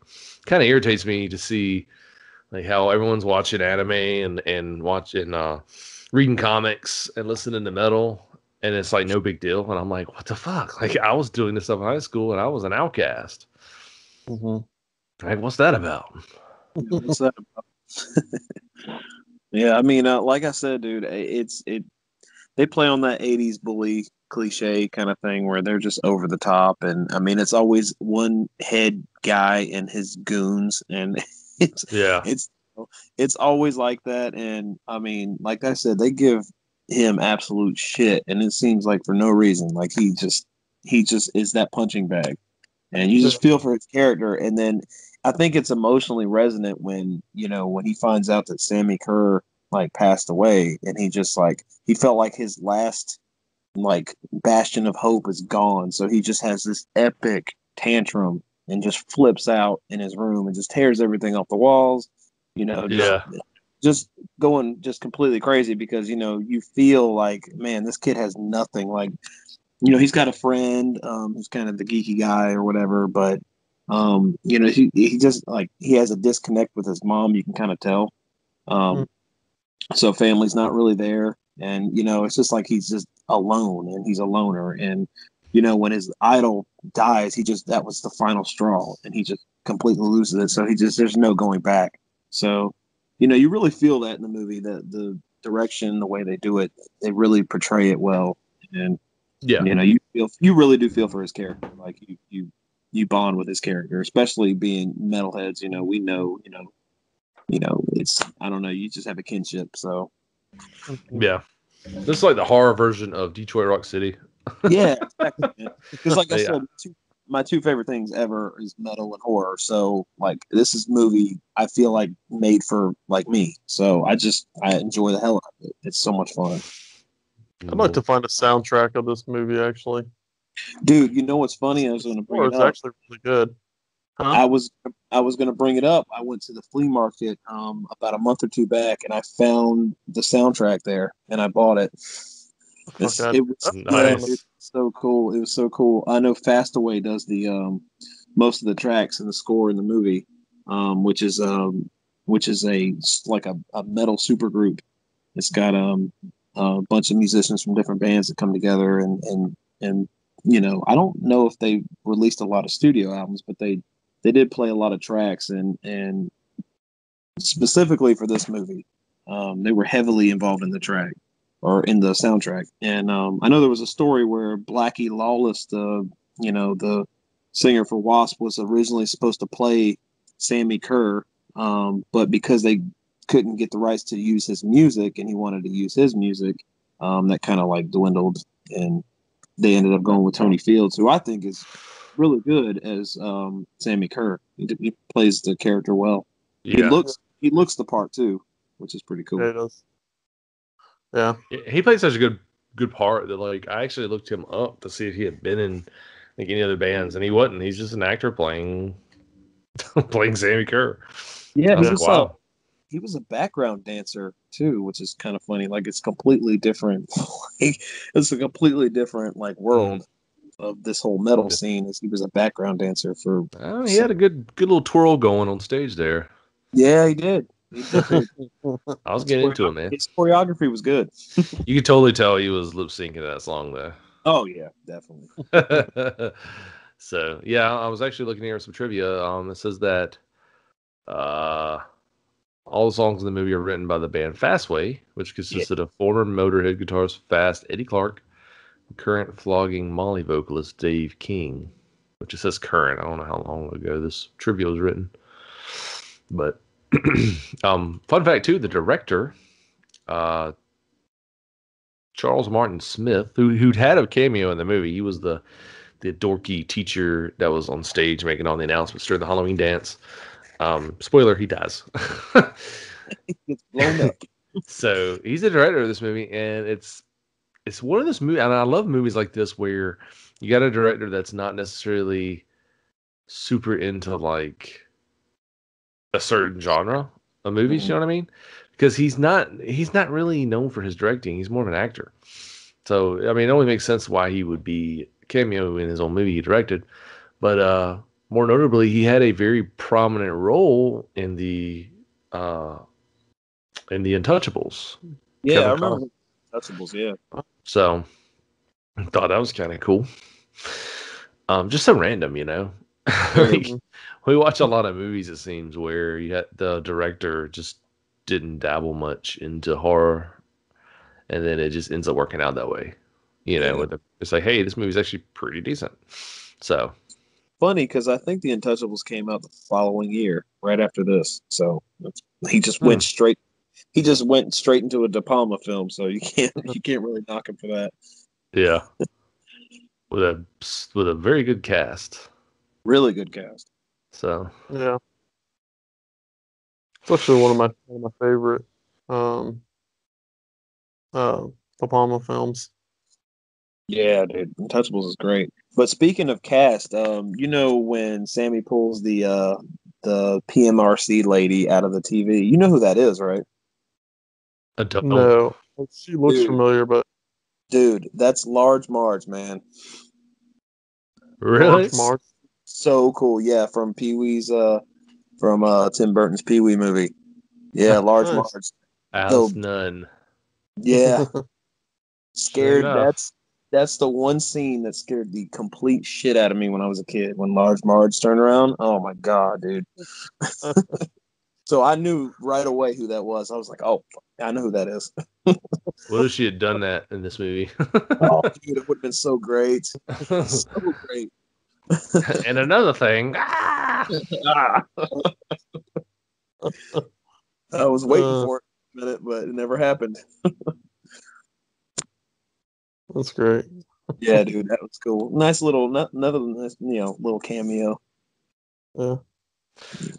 kind of irritates me to see like how everyone's watching anime and watching reading comics and listening to metal, and it's like no big deal. And I'm like, what the fuck? Like, I was doing this stuff in high school, and I was an outcast. hmm Like, what's that about? What's that about? Yeah, I mean, like I said, dude, it they play on that '80s bully cliche kind of thing where they're just over the top, and I mean, it's always one head guy and his goons, and it's Yeah, it's it's always like that. And I mean, like I said, they give him absolute shit, and it seems like for no reason. Like he just is that punching bag, and you just feel for his character. And then I think it's emotionally resonant when when he finds out that Sammy Kerr like passed away, and he just like he felt like his last like bastion of hope is gone. So he just has this epic tantrum and just flips out in his room and just tears everything off the walls. You know, just yeah, just going just completely crazy because you feel like, man, this kid has nothing. Like he's got a friend who's kind of the geeky guy or whatever, but he just like he has a disconnect with his mom. You can kind of tell. Um, so family's not really there, and it's just like he's just alone, and he's a loner. And when his idol dies, that was the final straw, and he just completely loses it. So there's no going back. So you really feel that in the movie, the direction, the way they do it, they really portray it well. And yeah. you really do feel for his character. Like you bond with his character, especially being metalheads. We know, it's I don't know, you just have a kinship. So Yeah. This is like the horror version of Detroit Rock City. yeah, exactly. Because like I Yeah. said, my two favorite things ever is metal and horror. So like this is movie I feel like made for like me. So I enjoy the hell out of it. It's so much fun. I'd like to find a soundtrack of this movie. Actually, Dude, you know what's funny? I was the going to bring score it is up. actually really good. Huh? I was going to bring it up. I went to the flea market about a month or two back, and I found the soundtrack there, and I bought it. Fuck, It was yeah, dude, Nice. so cool. It was so cool. I know Fastaway does the most of the tracks and the score in the movie, which is a like a metal supergroup. It's got a bunch of musicians from different bands that come together and I don't know if they released a lot of studio albums, but they did play a lot of tracks and specifically for this movie, they were heavily involved in the track or in the soundtrack. And I know there was a story where Blackie Lawless, the singer for Wasp, was originally supposed to play Sammy Kerr, but because they couldn't get the rights to use his music, and he wanted to use his music. That kind of like dwindled, and they ended up going with Tony Fields, who I think is really good as Sammy Kerr. He plays the character well. Yeah. He looks the part too, which is pretty cool. Yeah, he does. Yeah. He plays such a good part that like I actually looked him up to see if he had been in like any other bands, and he wasn't. He's just an actor playing Sammy Kerr. Yeah, I was like, wow. He was a background dancer too, which is kind of funny. Like it's completely different. Like, it's a completely different like world of this whole metal scene. As he was a background dancer for. He had a good little twirl going on stage there. Yeah, he did. He definitely. I was getting into it, man. His choreography was good. You could totally tell he was lip syncing to that song, though. Oh yeah, definitely. So yeah, I was actually looking here at some trivia. It says that all the songs in the movie are written by the band Fastway, which consisted of former Motorhead guitarist Fast Eddie Clark, and current Flogging Molly vocalist Dave King. Which it says current. I don't know how long ago this trivia was written, but fun fact too: the director, Charles Martin Smith, who'd had a cameo in the movie. He was the dorky teacher that was on stage making all the announcements during the Halloween dance. Spoiler: he dies. He gets blown up. So he's the director of this movie, and it's one of those movies, and I love movies like this where you got a director that's not necessarily super into like a certain genre of movies. You know what I mean? Because he's not really known for his directing. He's more of an actor. So I mean, it only makes sense why he would be a cameo in his own movie he directed. But more notably, he had a very prominent role in the Untouchables. Yeah, Kevin I remember Costner. Untouchables. Yeah. So I thought that was kind of cool. Just so random, you know. Like, we watch a lot of movies, it seems, where you had the director just didn't dabble much into horror, and then it just ends up working out that way. You know, it's like, hey, this movie's actually pretty decent. So funny because I think the Untouchables came out the following year, right after this. So he just went straight. He just went straight into a De Palma film, so you can't really knock him for that. Yeah, with a very good cast, really good cast. So yeah, it's actually one of my favorite De Palma films. Yeah, dude, Untouchables is great. But speaking of cast, you know when Sammy pulls the PMRC lady out of the TV, you know who that is, right? I don't. No, she looks familiar, but dude, that's Large Marge, man. Really? Large Marge. So cool, yeah, from Pee-wee's from Tim Burton's Pee-wee movie. Yeah, Large Nice. Marge. Alice Nunn. Yeah. Scared. Enough. That's the one scene that scared the complete shit out of me when I was a kid. When Large Marge turned around, oh my god, dude! So I knew right away who that was. I was like, oh, I know who that is. What if she had done that in this movie? Oh, dude, it would have been so great, so great. And another thing, I was waiting for it a minute, but it never happened. That's great. Yeah, dude, that was cool. Nice little, another nice, little cameo. Yeah.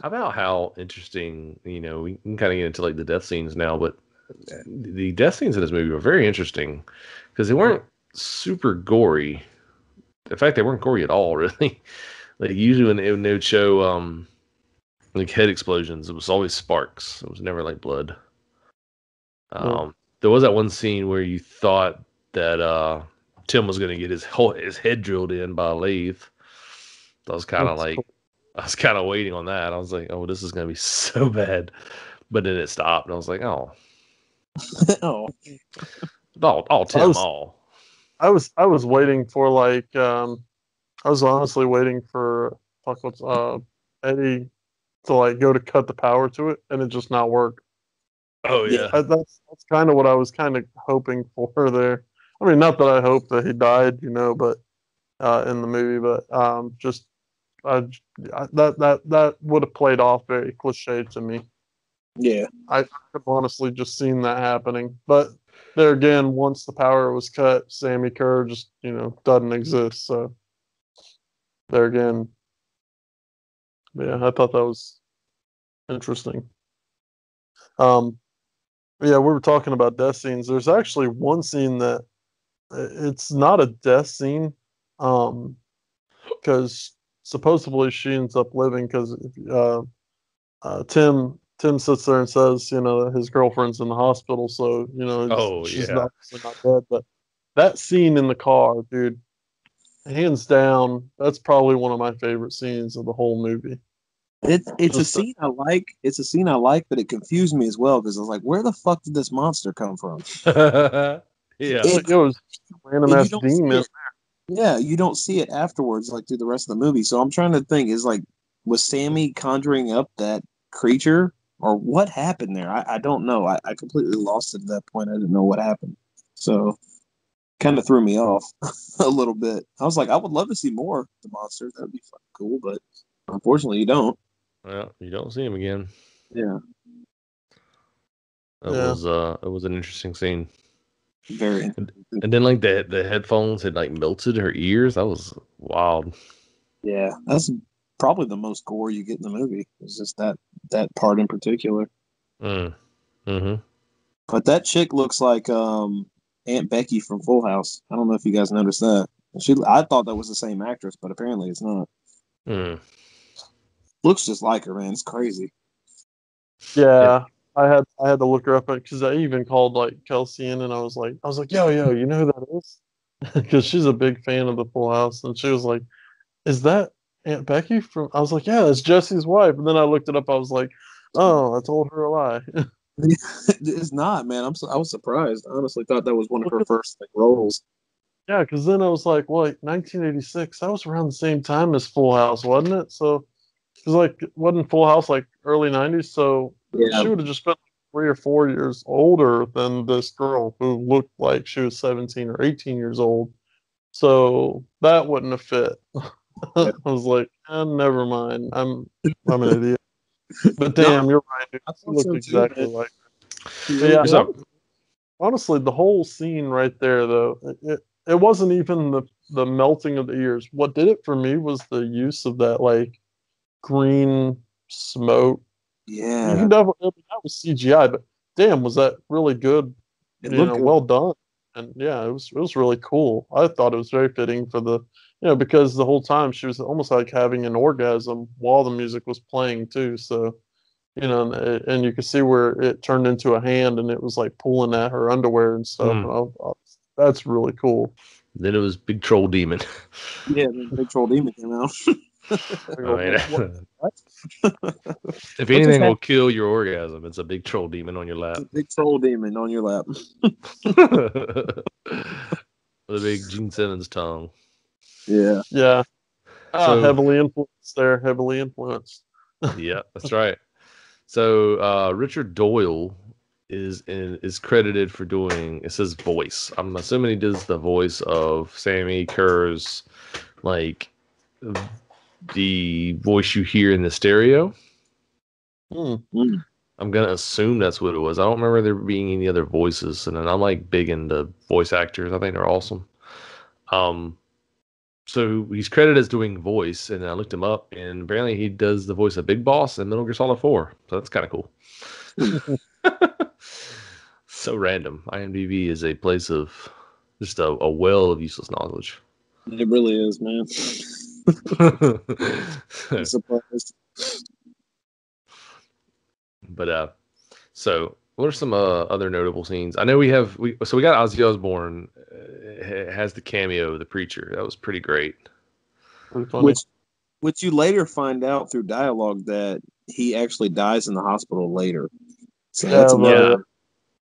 How about how interesting, we can kind of get into like the death scenes now, but the death scenes in this movie were very interesting because they weren't super gory. In fact, they weren't gory at all, really. Like usually when they would show like head explosions, it was always sparks. It was never like blood. There was that one scene where you thought that Tim was going to get his head drilled in by a lathe. I was kind of waiting on that. I was like, oh, this is going to be so bad. But then it stopped, and I was like, oh. Oh, Tim, I was waiting for I was honestly waiting for Eddie to go to cut the power to it, and it just not work. Oh yeah, that's kind of what I was kind of hoping for there. I mean, not that I hope that he died, but in the movie, but just that would have played off very cliche to me. Yeah. I could honestly just seen that happening. But there again, once the power was cut, Sammy Kerr just, doesn't exist. So there again, yeah, I thought that was interesting. Yeah, we were talking about death scenes. There's actually one scene that it's not a death scene, because supposedly she ends up living because Tim sits there and says, his girlfriend's in the hospital, so Oh she's yeah. obviously not dead. But that scene in the car, dude, hands down, that's probably one of my favorite scenes of the whole movie. It's a scene I like. It's a scene I like, but it confused me as well because I was like, "Where the fuck did this monster come from?" Yeah. It was random And ass demon. yeah, you don't see it afterwards, like through the rest of the movie. So I'm trying to think: was Sammy conjuring up that creature, or what happened there? I don't know. I completely lost it at that point. I didn't know what happened. So kind of threw me off a little bit. I was like, I would love to see more of the monster. That'd be fucking cool, but unfortunately, you don't. Well, you don't see him again. Yeah. It was an interesting scene. Very. And then like the headphones had like melted her ears. That was wild. Yeah, that's probably the most gore you get in the movie. It's just that part in particular. Mm. Mm-hmm. But that chick looks like Aunt Becky from Full House. I don't know if you guys noticed that. I thought that was the same actress, but apparently it's not. Mm. Looks just like her, man. It's crazy. Yeah, I had to look her up because I even called like Kelsey in, and I was like, yo, you know who that is? Because she's a big fan of the Full House, and she was like, "Is that Aunt Becky from?" I was like, "Yeah, it's Jesse's wife." And then I looked it up. I was like, "Oh, I told her a lie." It's not, man. I was surprised. I honestly thought that was one of her first roles. Yeah, because then I was like, "Well, like 1986. That was around the same time as Full House, wasn't it?" So, because like, wasn't Full House like early '90s? So Yeah, she would have just been 3 or 4 years older than this girl who looked like she was 17 or 18 years old. So that wouldn't have fit. I was like, never mind. I'm an idiot. But no, damn, you're right, dude. I She thought looked so too, exactly man. like. She But really yeah, What's did. up? honestly, the whole scene right there, though, it wasn't even the melting of the ears. What did it for me was the use of that like green smoke. You Yeah, can definitely, I mean, that was CGI, but damn, was that really good? it looked good. Well done. And yeah, it was really cool. I thought it was very fitting for because the whole time she was almost like having an orgasm while the music was playing too. So and you could see where it turned into a hand and it was like pulling at her underwear and stuff. Mm. And that's really cool. Then it was Big Troll Demon. Yeah, then Big Troll Demon came out. I I go, mean, what? if What just anything will happened? kill your orgasm, it's a big troll demon on your lap. Big Troll Demon on your lap. With a big Gene Simmons tongue. Yeah. Yeah. So, Heavily influenced there. Heavily influenced. yeah, that's right. So, Richard Doyle is credited for doing, it says voice. I'm assuming he does the voice of Sammy Kerr's, like the voice you hear in the stereo. Hmm. Mm. I'm gonna assume that's what it was. I don't remember there being any other voices, and I'm like big into voice actors. I think they're awesome. Um, so he's credited as doing voice, and I looked him up, and apparently he does the voice of Big Boss in Metal Gear Solid 4. So that's kind of cool. So random. IMDb is a place of just a well of useless knowledge. It really is, man. I'm surprised. But so what are some other notable scenes? I know we got Ozzy Osborne has the cameo of the preacher. That was pretty great. Pretty funny. Which you later find out through dialogue that he actually dies in the hospital later. So that's Yeah, Yeah,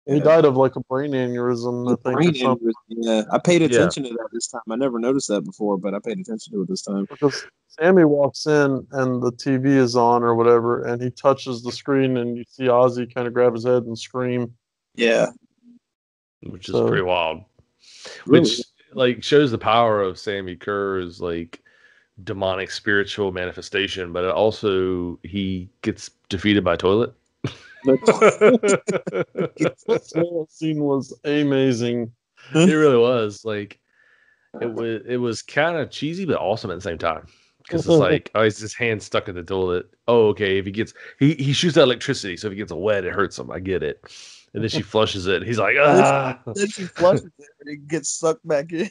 he yeah. died of like a brain aneurysm, I think, or Brain something. aneurysm. Yeah, I paid yeah. attention to that this time. I never noticed that before, but I paid attention to it this time. Because Sammy walks in and the TV is on or whatever, and he touches the screen, and you see Ozzy kind of grab his head and scream. Yeah, Which is pretty So wild. really. Which like shows the power of Sammy Kerr's like demonic spiritual manifestation, but it also he gets defeated by a toilet. That scene was amazing. It really was. Like it was kind of cheesy, but awesome at the same time. Because it's like, oh, he's his hand stuck in the toilet. Oh, okay. If he shoots out electricity, so if he gets wet, it hurts him. I get it. And then she flushes it. And he's like, ah. Then she flushes it and it gets sucked back in.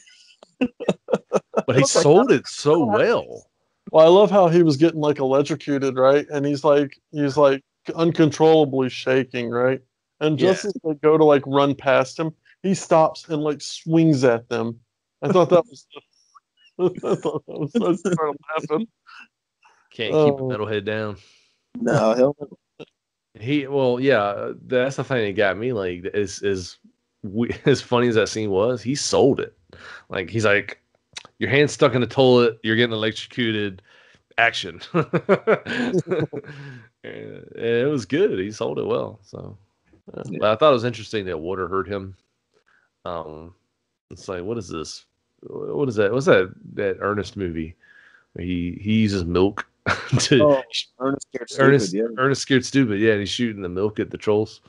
But he sold it so well. Well, I love how he was getting like electrocuted, right? And he's like uncontrollably shaking, right? And just as they go to like run past him, he stops and like swings at them. I thought that was so smart laughing. Can't keep a metalhead down. No, hell that's the thing that got me. Like, as funny as that scene was, he sold it. Like, he's like, your hand's stuck in the toilet, you're getting electrocuted. Action. It was good. He sold it well. So, but I thought it was interesting that water hurt him. It's like, what is this? What is that? What's that Ernest movie where he uses milk to Ernest Scared Stupid. Ernest Scared Stupid. Yeah, and he's shooting the milk at the trolls,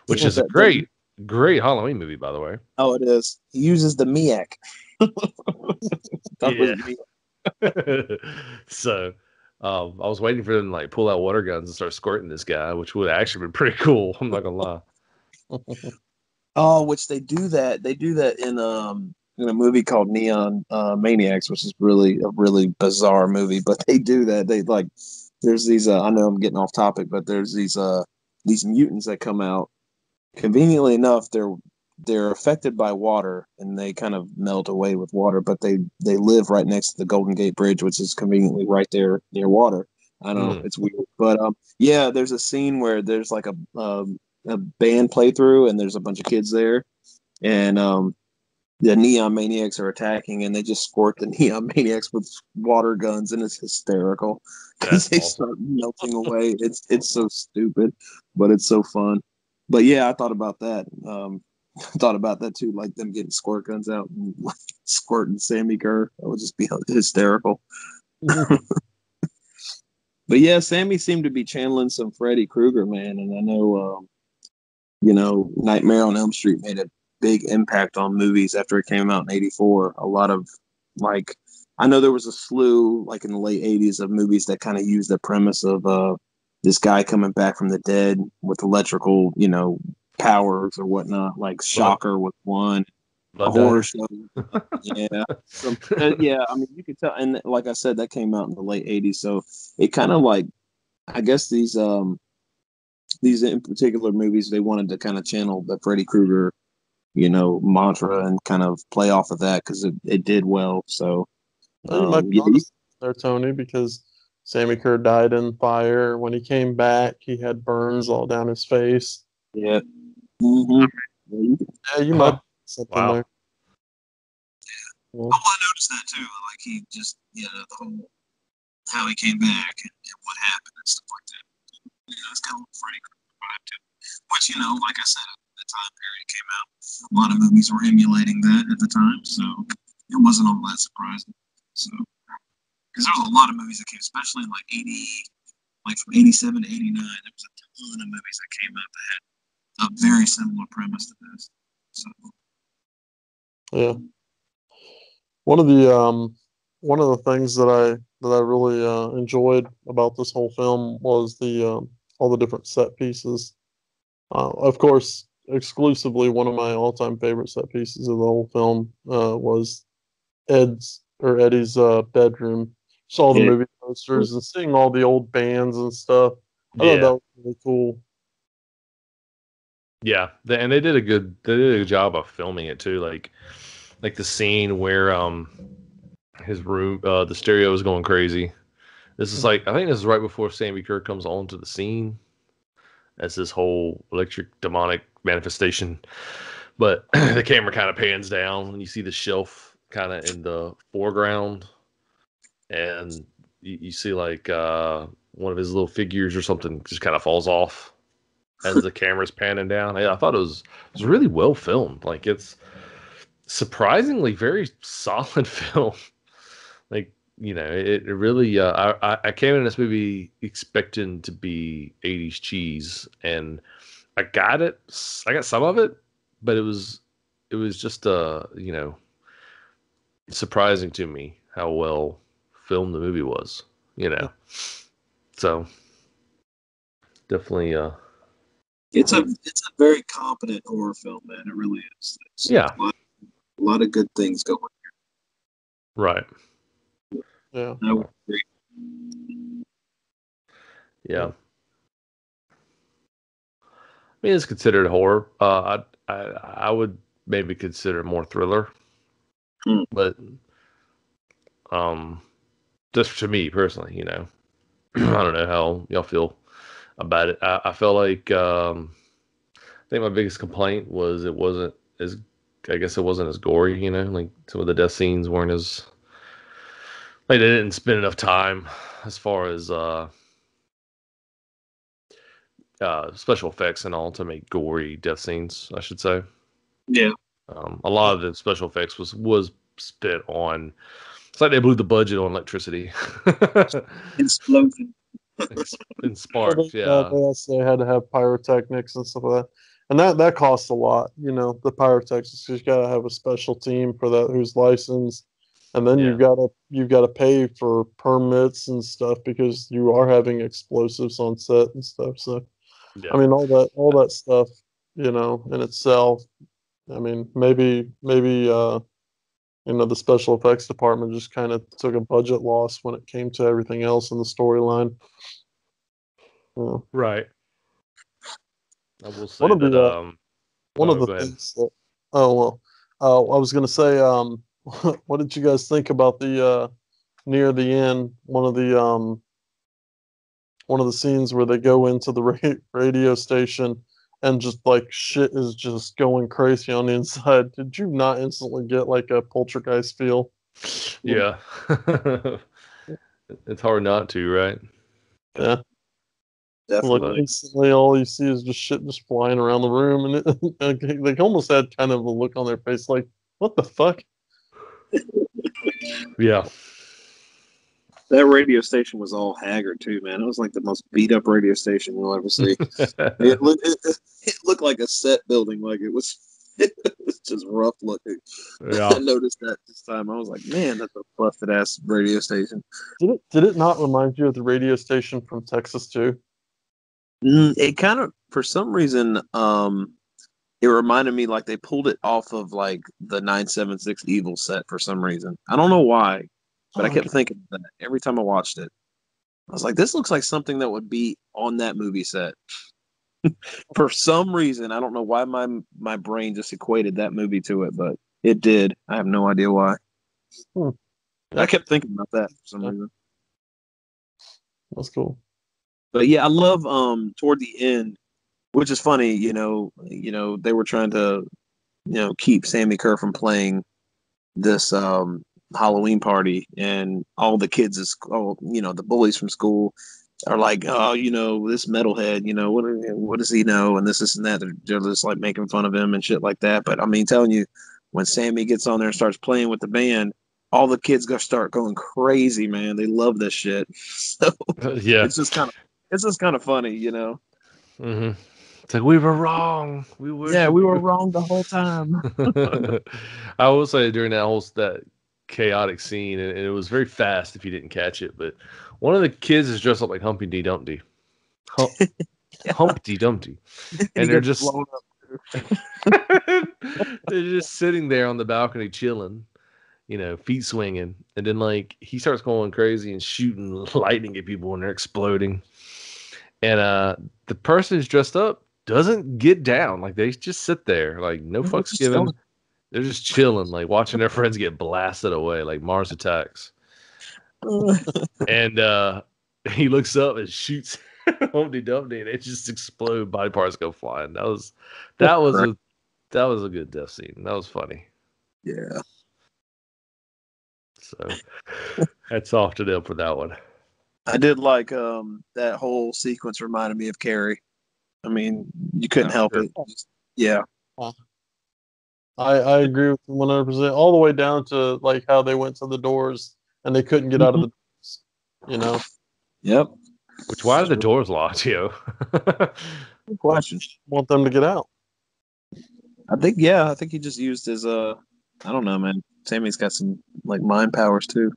which is a great Halloween movie, by the way. Oh, it is. He uses the Miak. So I was waiting for them to like pull out water guns and start squirting this guy, which would have actually been pretty cool. I'm not gonna lie. Oh, which they do that. They do that in a movie called Neon Maniacs, which is a really bizarre movie. But they do that. They like there's these. I know I'm getting off topic, but there's these mutants that come out. Conveniently enough, they're affected by water and they kind of melt away with water, but they live right next to the Golden Gate Bridge, which is conveniently right there near water. I know it's weird, but there's a scene where there's like a band playthrough and there's a bunch of kids there, and the Neon Maniacs are attacking and they just squirt the Neon Maniacs with water guns, and it's hysterical because they start melting away. It's so stupid, but it's so fun. But yeah, I thought about that. Thought about that too, like them getting squirt guns out and like, squirting Sammy Kerr. That would just be hysterical. But yeah, Sammy seemed to be channeling some Freddy Krueger, man. And I know, Nightmare on Elm Street made a big impact on movies after it came out in '84. A lot of I know there was a slew like in the late '80s of movies that kind of used the premise of this guy coming back from the dead with electrical, powers or whatnot, like Shocker was one, a horror show. Yeah. I mean, you could tell, and like I said, that came out in the late '80s, so it kind of like, I guess these in particular movies, they wanted to kind of channel the Freddy Krueger, mantra and kind of play off of that because it did well. So you might be honest there, Tony, because Sammy Kerr died in fire. When he came back, he had burns all down his face. Yeah. Mm-hmm. Yeah, you might something there. Yeah. Oh, I noticed that too. Like he just, the whole how he came back and what happened and stuff like that. It's kind of a Freddy Krueger vibe too. Which, like I said, at the time period it came out, a lot of movies were emulating that at the time, so it wasn't all that surprising. So, because there was a lot of movies that came, especially in like from '87 to '89, there was a ton of movies that came out that had a very similar premise to this. So. Yeah. One of the things that I really enjoyed about this whole film was the all the different set pieces. Of course, exclusively one of my all-time favorite set pieces of the whole film was Eddie's bedroom. Saw the movie posters and seeing all the old bands and stuff. I thought that was really cool. Yeah, and they did a good job of filming it too. Like the scene where his room, the stereo is going crazy. This is I think this is right before Sammy Kerr comes onto the scene as this whole electric demonic manifestation. But the camera kind of pans down and you see the shelf kind of in the foreground, and you see like one of his little figures or something just kind of falls off as the camera's panning down. I thought it was really well filmed. Like, it's surprisingly very solid film. Like, it really. I came in this movie expecting to be 80s cheese, and I got it. I got some of it, but it was just surprising to me how well filmed the movie was. So definitely. It's a very competent horror film, man. It really is. Yeah. A lot of good things going. Right. Yeah. I would agree. Yeah. I mean, it's considered horror. I would maybe consider more thriller, but just to me personally, I don't know how y'all feel about it. I felt like I think my biggest complaint was it wasn't as I guess it wasn't as gory. Like some of the death scenes weren't as like they didn't spend enough time as far as special effects and all to make gory death scenes, I should say. Yeah. A lot of the special effects was spent on. It's like they blew the budget on electricity. Explosion. And sparks, yeah. They also had to have pyrotechnics and stuff like that, and that costs a lot. The pyrotechnics, you got to have a special team for that who's licensed, and then you've got to pay for permits and stuff because you are having explosives on set and stuff. So, I mean, all that stuff, in itself. I mean, maybe the special effects department just kind of took a budget loss when it came to everything else in the storyline. Yeah. Right. I will say One of that. the one of the Go ahead. things that, I was gonna say, what did you guys think about the near the end, one of the scenes where they go into the radio station and just like shit is just going crazy on the inside? Did you not instantly get like a poltergeist feel? Yeah. It's hard not to, right? Yeah. Like Definitely. instantly, all you see is just shit just flying around the room, and they almost had kind of a look on their face, like, "What the fuck?" Yeah. That radio station was all haggard too, man. It was like the most beat up radio station you'll ever see. It looked like a set building, like it was just rough looking. Yeah. I noticed that this time. I was like, man, that's a busted ass radio station. Did it not remind you of the radio station from Texas too? It kind of, for some reason, it reminded me like they pulled it off of like the 976 Evil set for some reason. I don't know why, but I kept thinking of that every time I watched it. I was like, this looks like something that would be on that movie set. For some reason, I don't know why my brain just equated that movie to it, but it did. I have no idea why. I kept thinking about that for some reason. That's cool. But yeah, I love toward the end, which is funny, they were trying to, keep Sammy Kerr from playing this Halloween party, and all the kids the bullies from school are like, oh, this metalhead, what does he know? And this and that. They're just like making fun of him and shit like that. But I mean, telling you, when Sammy gets on there and starts playing with the band, all the kids start going crazy, man. They love this shit. So Yeah. it's just kind of funny, Mm-hmm. It's like we were wrong. We were wrong the whole time. I will say during that chaotic scene, and it was very fast if you didn't catch it, but one of the kids is dressed up like Humpty Dumpty. Humpty Dumpty. And they're just they're just sitting there on the balcony chilling, feet swinging, and then like he starts going crazy and shooting lightning at people and they're exploding. And the person who's dressed up doesn't get down. Like they just sit there, like no fucks given. They're just chilling, like watching their friends get blasted away, like Mars Attacks. And he looks up and shoots Humpty Dumpty, and it just explode. Body parts go flying. That was a good death scene. That was funny. Yeah. So hats off to them for that one. I did like that whole sequence reminded me of Carrie. I mean, you couldn't help it. Yeah. I agree with you 100%. All the way down to like how they went to the doors and they couldn't get out of the, Yep. Which, why are the doors locked, yo? Good question. Want them to get out. I think he just used his I don't know, man. Sammy's got some like mind powers too.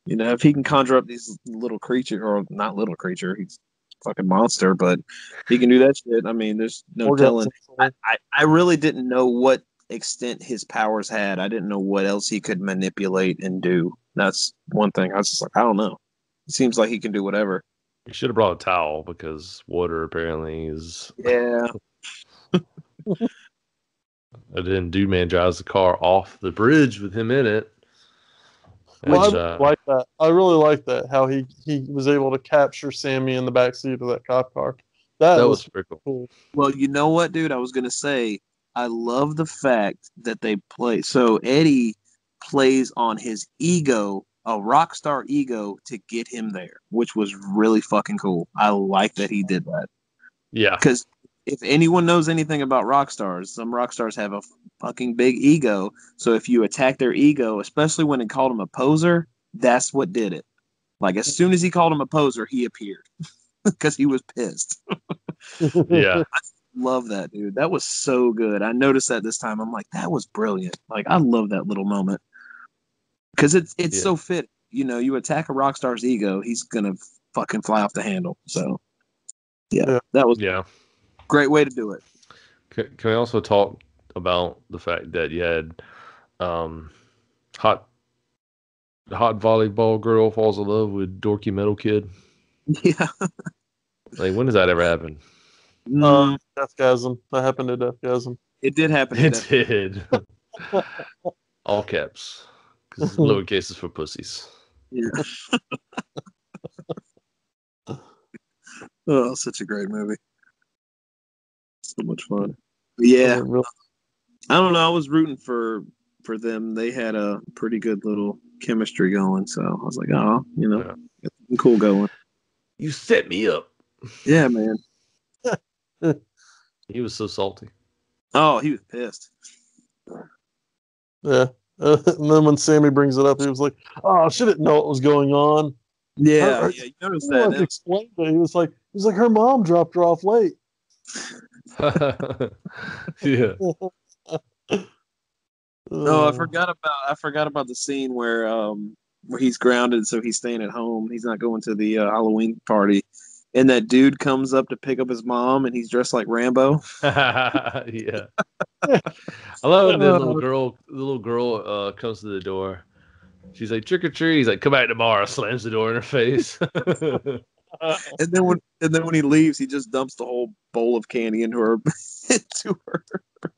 If he can conjure up these little creature, or not little creature, he's a fucking monster, but he can do that shit. I mean, there's no telling. I really didn't know what extent his powers had. I didn't know what else he could manipulate and do. That's one thing. I was just like, I don't know. It seems like he can do whatever. You should have brought a towel because water apparently is. Yeah. And then Dude Man drives the car off the bridge with him in it. Well, I like that. I really like that, how he was able to capture Sammy in the backseat of that cop car. That was pretty cool. Well, you know what, dude? I was going to say, I love the fact that they play. So Eddie plays on his ego, a rock star ego, to get him there, which was really fucking cool. I like that he did that. Yeah. Because if anyone knows anything about rock stars, some rock stars have a fucking big ego. So if you attack their ego, especially when it called him a poser, that's what did it. Like as soon as he called him a poser, he appeared because he was pissed. Yeah. I love that, dude. That was so good. I noticed that this time. I'm like, that was brilliant. Like I love that little moment because it's so fit. You attack a rock star's ego, he's gonna fucking fly off the handle. So yeah. That was great way to do it. Can we also talk about the fact that you had hot volleyball girl falls in love with dorky metal kid? Yeah. Like, when does that ever happen? Deathgasm. That happened to Deathgasm. It did happen. It did. All caps. Because lowercase is for pussies. Yeah. Oh, such a great movie. So much fun. Yeah. I don't know. I was rooting for them. They had a pretty good little chemistry going. So I was like, oh, cool going. You set me up. Yeah, man. He was so salty. Oh, he was pissed. Yeah. And then when Sammy brings it up, he was like, oh, I didn't know what was going on. Yeah, you noticed that. Like explained it. He was like, her mom dropped her off late. Yeah. No, I forgot about the scene where he's grounded, so he's staying at home. He's not going to the Halloween party, and that dude comes up to pick up his mom, and he's dressed like Rambo. Yeah. I love when the little girl comes to the door. She's like, trick or treat. He's like, come back tomorrow. Slams the door in her face. And then when he leaves, he just dumps the whole bowl of candy into her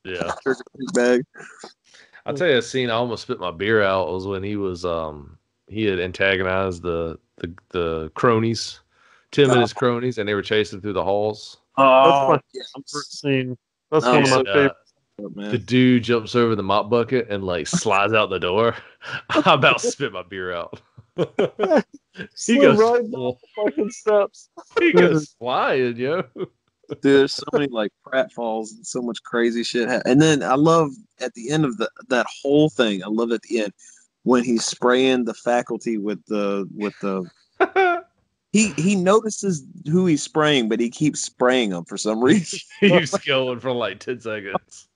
yeah bag. I'll tell you a scene I almost spit my beer out was when he was he had antagonized the cronies, Tim and his cronies, and they were chasing through the halls. Oh, that's my favorite scene. That's one of my favorites. The dude jumps over the mop bucket and like slides out the door. I about spit my beer out. He goes right down the fucking steps. He goes flying, yo. Dude, there's so many like pratfalls and so much crazy shit. And then I love at the end of that whole thing. I love at the end when he's spraying the faculty with the he notices who he's spraying, but he keeps spraying them for some reason. He keeps going for like 10 seconds.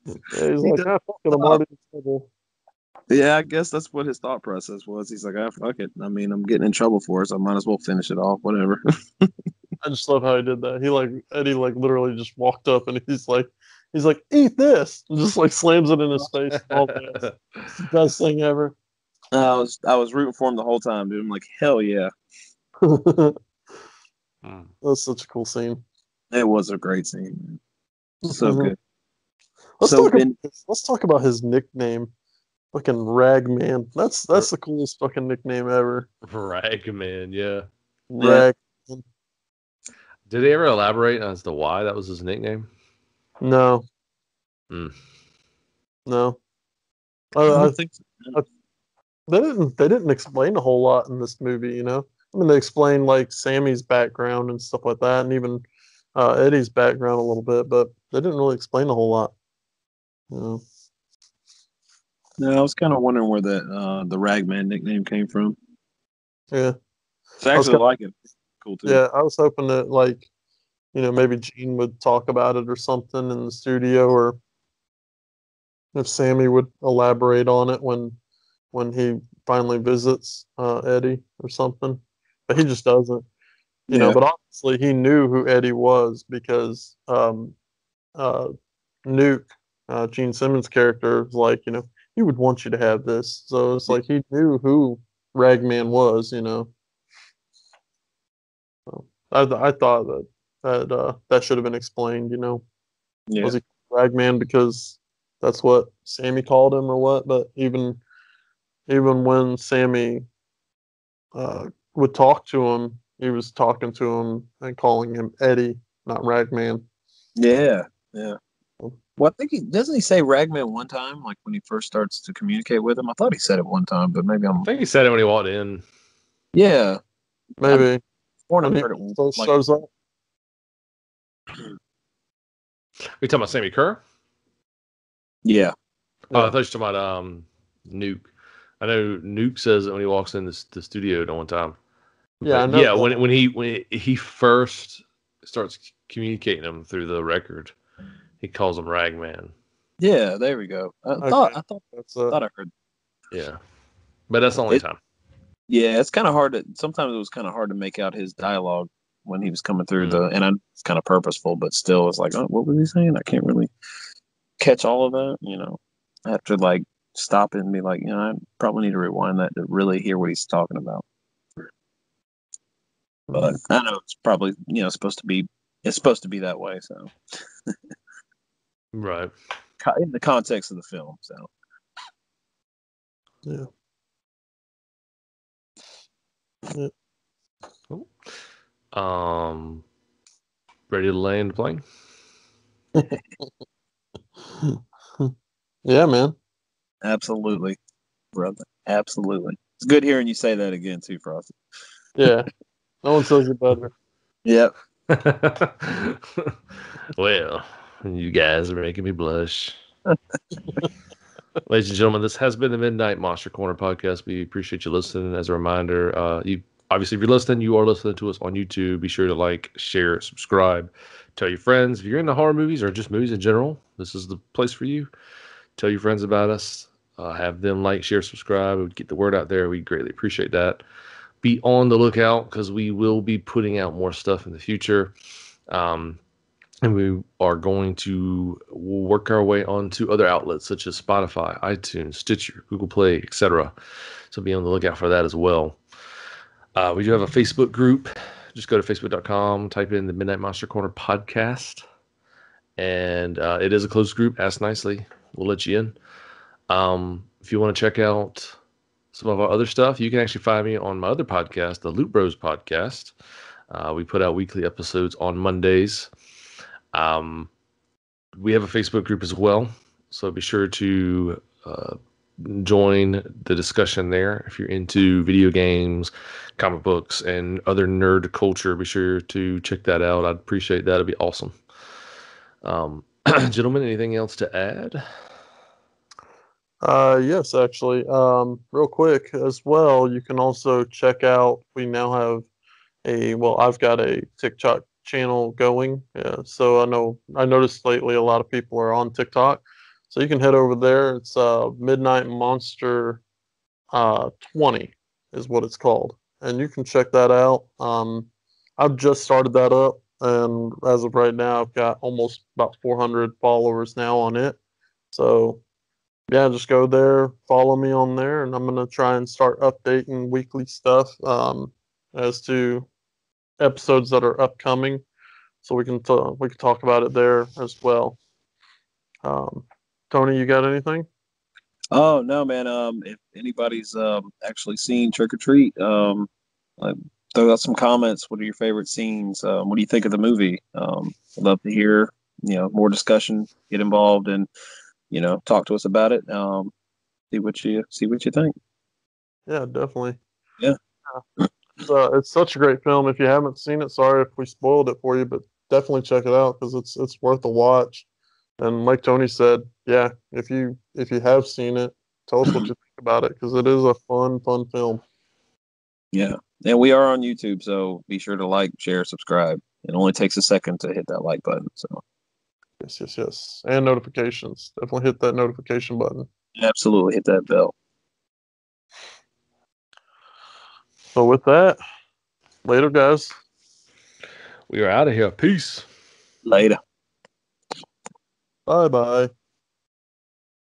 Yeah, he's like, I'm already in trouble. Yeah, I guess that's what his thought process was. He's like, fuck it. I mean, I'm getting in trouble for it, so I might as well finish it off. Whatever. I just love how he did that. Eddie literally just walked up and he's like, eat this, and just like slams it in his face. It's the best thing ever. I was rooting for him the whole time, dude. I'm like, hell yeah. That's such a cool scene. It was a great scene, man. So good. Let's talk about his nickname. Fucking Ragman. That's the coolest fucking nickname ever. Ragman, yeah. Rag. Did they ever elaborate as to why that was his nickname? No. No. I don't think so. They didn't explain a whole lot in this movie, I mean, they explained like Sammy's background and stuff like that, and even Eddie's background a little bit, but they didn't really explain a whole lot. No, I was kind of wondering where the Ragman nickname came from. Yeah, So I actually like it. Cool too. Yeah, I was hoping that maybe Gene would talk about it or something in the studio, or if Sammy would elaborate on it when he finally visits Eddie or something. But he just doesn't, Yeah. But obviously he knew who Eddie was because uh, Nuke, Gene Simmons' character, was like, he would want you to have this. So it's like he knew who Ragman was. So I thought that should have been explained. Yeah. Was he Ragman because that's what Sammy called him or what? But even when Sammy would talk to him, he was talking to him and calling him Eddie, not Ragman. Yeah. Yeah. Well, I think he say Ragman one time, like when he first starts to communicate with him. I thought he said it one time, but maybe I think he said it when he walked in. Yeah. Maybe When he heard it first like. shows up. Are you talking about Sammy Kerr? Yeah. Oh, I thought you were talking about Nuke. I know Nuke says it when he walks in the studio at one time. Yeah, I But know. yeah, when he first starts communicating him through the record, he calls him Ragman. Yeah, there we go. I thought I heard. Yeah, but that's the only time. Yeah, it's kind of hard to. Sometimes it was kind of hard to make out his dialogue when he was coming through and it's kind of purposeful, but still, it's like, oh, what was he saying? I can't really catch all of that. I have to like stop it and be like, I probably need to rewind that to really hear what he's talking about. But I know it's probably supposed to be. It's supposed to be that way. So right in the context of the film. So yeah. Yeah. Ready to land the plane? Yeah, man. absolutely, brother. Absolutely. It's good hearing you say that again too, Frosty. Yeah. No one says it better. Yep. Well, you guys are making me blush. Ladies and gentlemen, this has been the Midnight Monster Corner podcast. We appreciate you listening. As a reminder, you obviously, if you're listening, you are listening to us on YouTube. Be sure to like, share, subscribe, tell your friends. If you're into horror movies or just movies in general, this is the place for you. Tell your friends about us. Have them like, share, subscribe. We get the word out there. We greatly appreciate that. Be on the lookout because we will be putting out more stuff in the future. And we are going to work our way onto other outlets such as Spotify, iTunes, Stitcher, Google Play, etc. So be on the lookout for that as well. We do have a Facebook group. Just go to facebook.com, type in the Midnight Monster Corner podcast. And it is a closed group. Ask nicely. We'll let you in. If you want to check out some of our other stuff, you can actually find me on my other podcast, the Loot Bros podcast. We put out weekly episodes on Mondays. We have a Facebook group as well, so be sure to join the discussion there. If you're into video games, comic books, and other nerd culture, be sure to check that out. I'd appreciate that. It'd be awesome. Gentlemen, anything else to add? Yes, actually. Real quick as well, you can also check out, we now have I've got a TikTok channel going. Yeah, so I noticed lately a lot of people are on TikTok. So you can head over there. It's Midnight Monster 20 is what it's called. And you can check that out. I've just started that up, and as of right now I've got almost about 400 followers now on it. So yeah, just go there, follow me on there, and I'm gonna try and start updating weekly stuff as to episodes that are upcoming, so we can talk about it there as well. Tony, you got anything? Oh no, man. If anybody's actually seen Trick or Treat, like, throw out some comments. What are your favorite scenes? What do you think of the movie? I'd love to hear more discussion. Get involved and talk to us about it. See what you think. Yeah, definitely. Yeah. It's such a great film. If you haven't seen it, sorry if we spoiled it for you, but definitely check it out because it's worth a watch. And like Tony said, yeah, if you have seen it, Tell us what you think about it, because it is a fun film. Yeah. And we are on YouTube, so be sure to like, share, subscribe. It only takes a second to hit that like button. So Yes. And notifications. Definitely hit that notification button. absolutely hit that bell. So with that, later, guys. We are out of here. Peace. Later. Bye.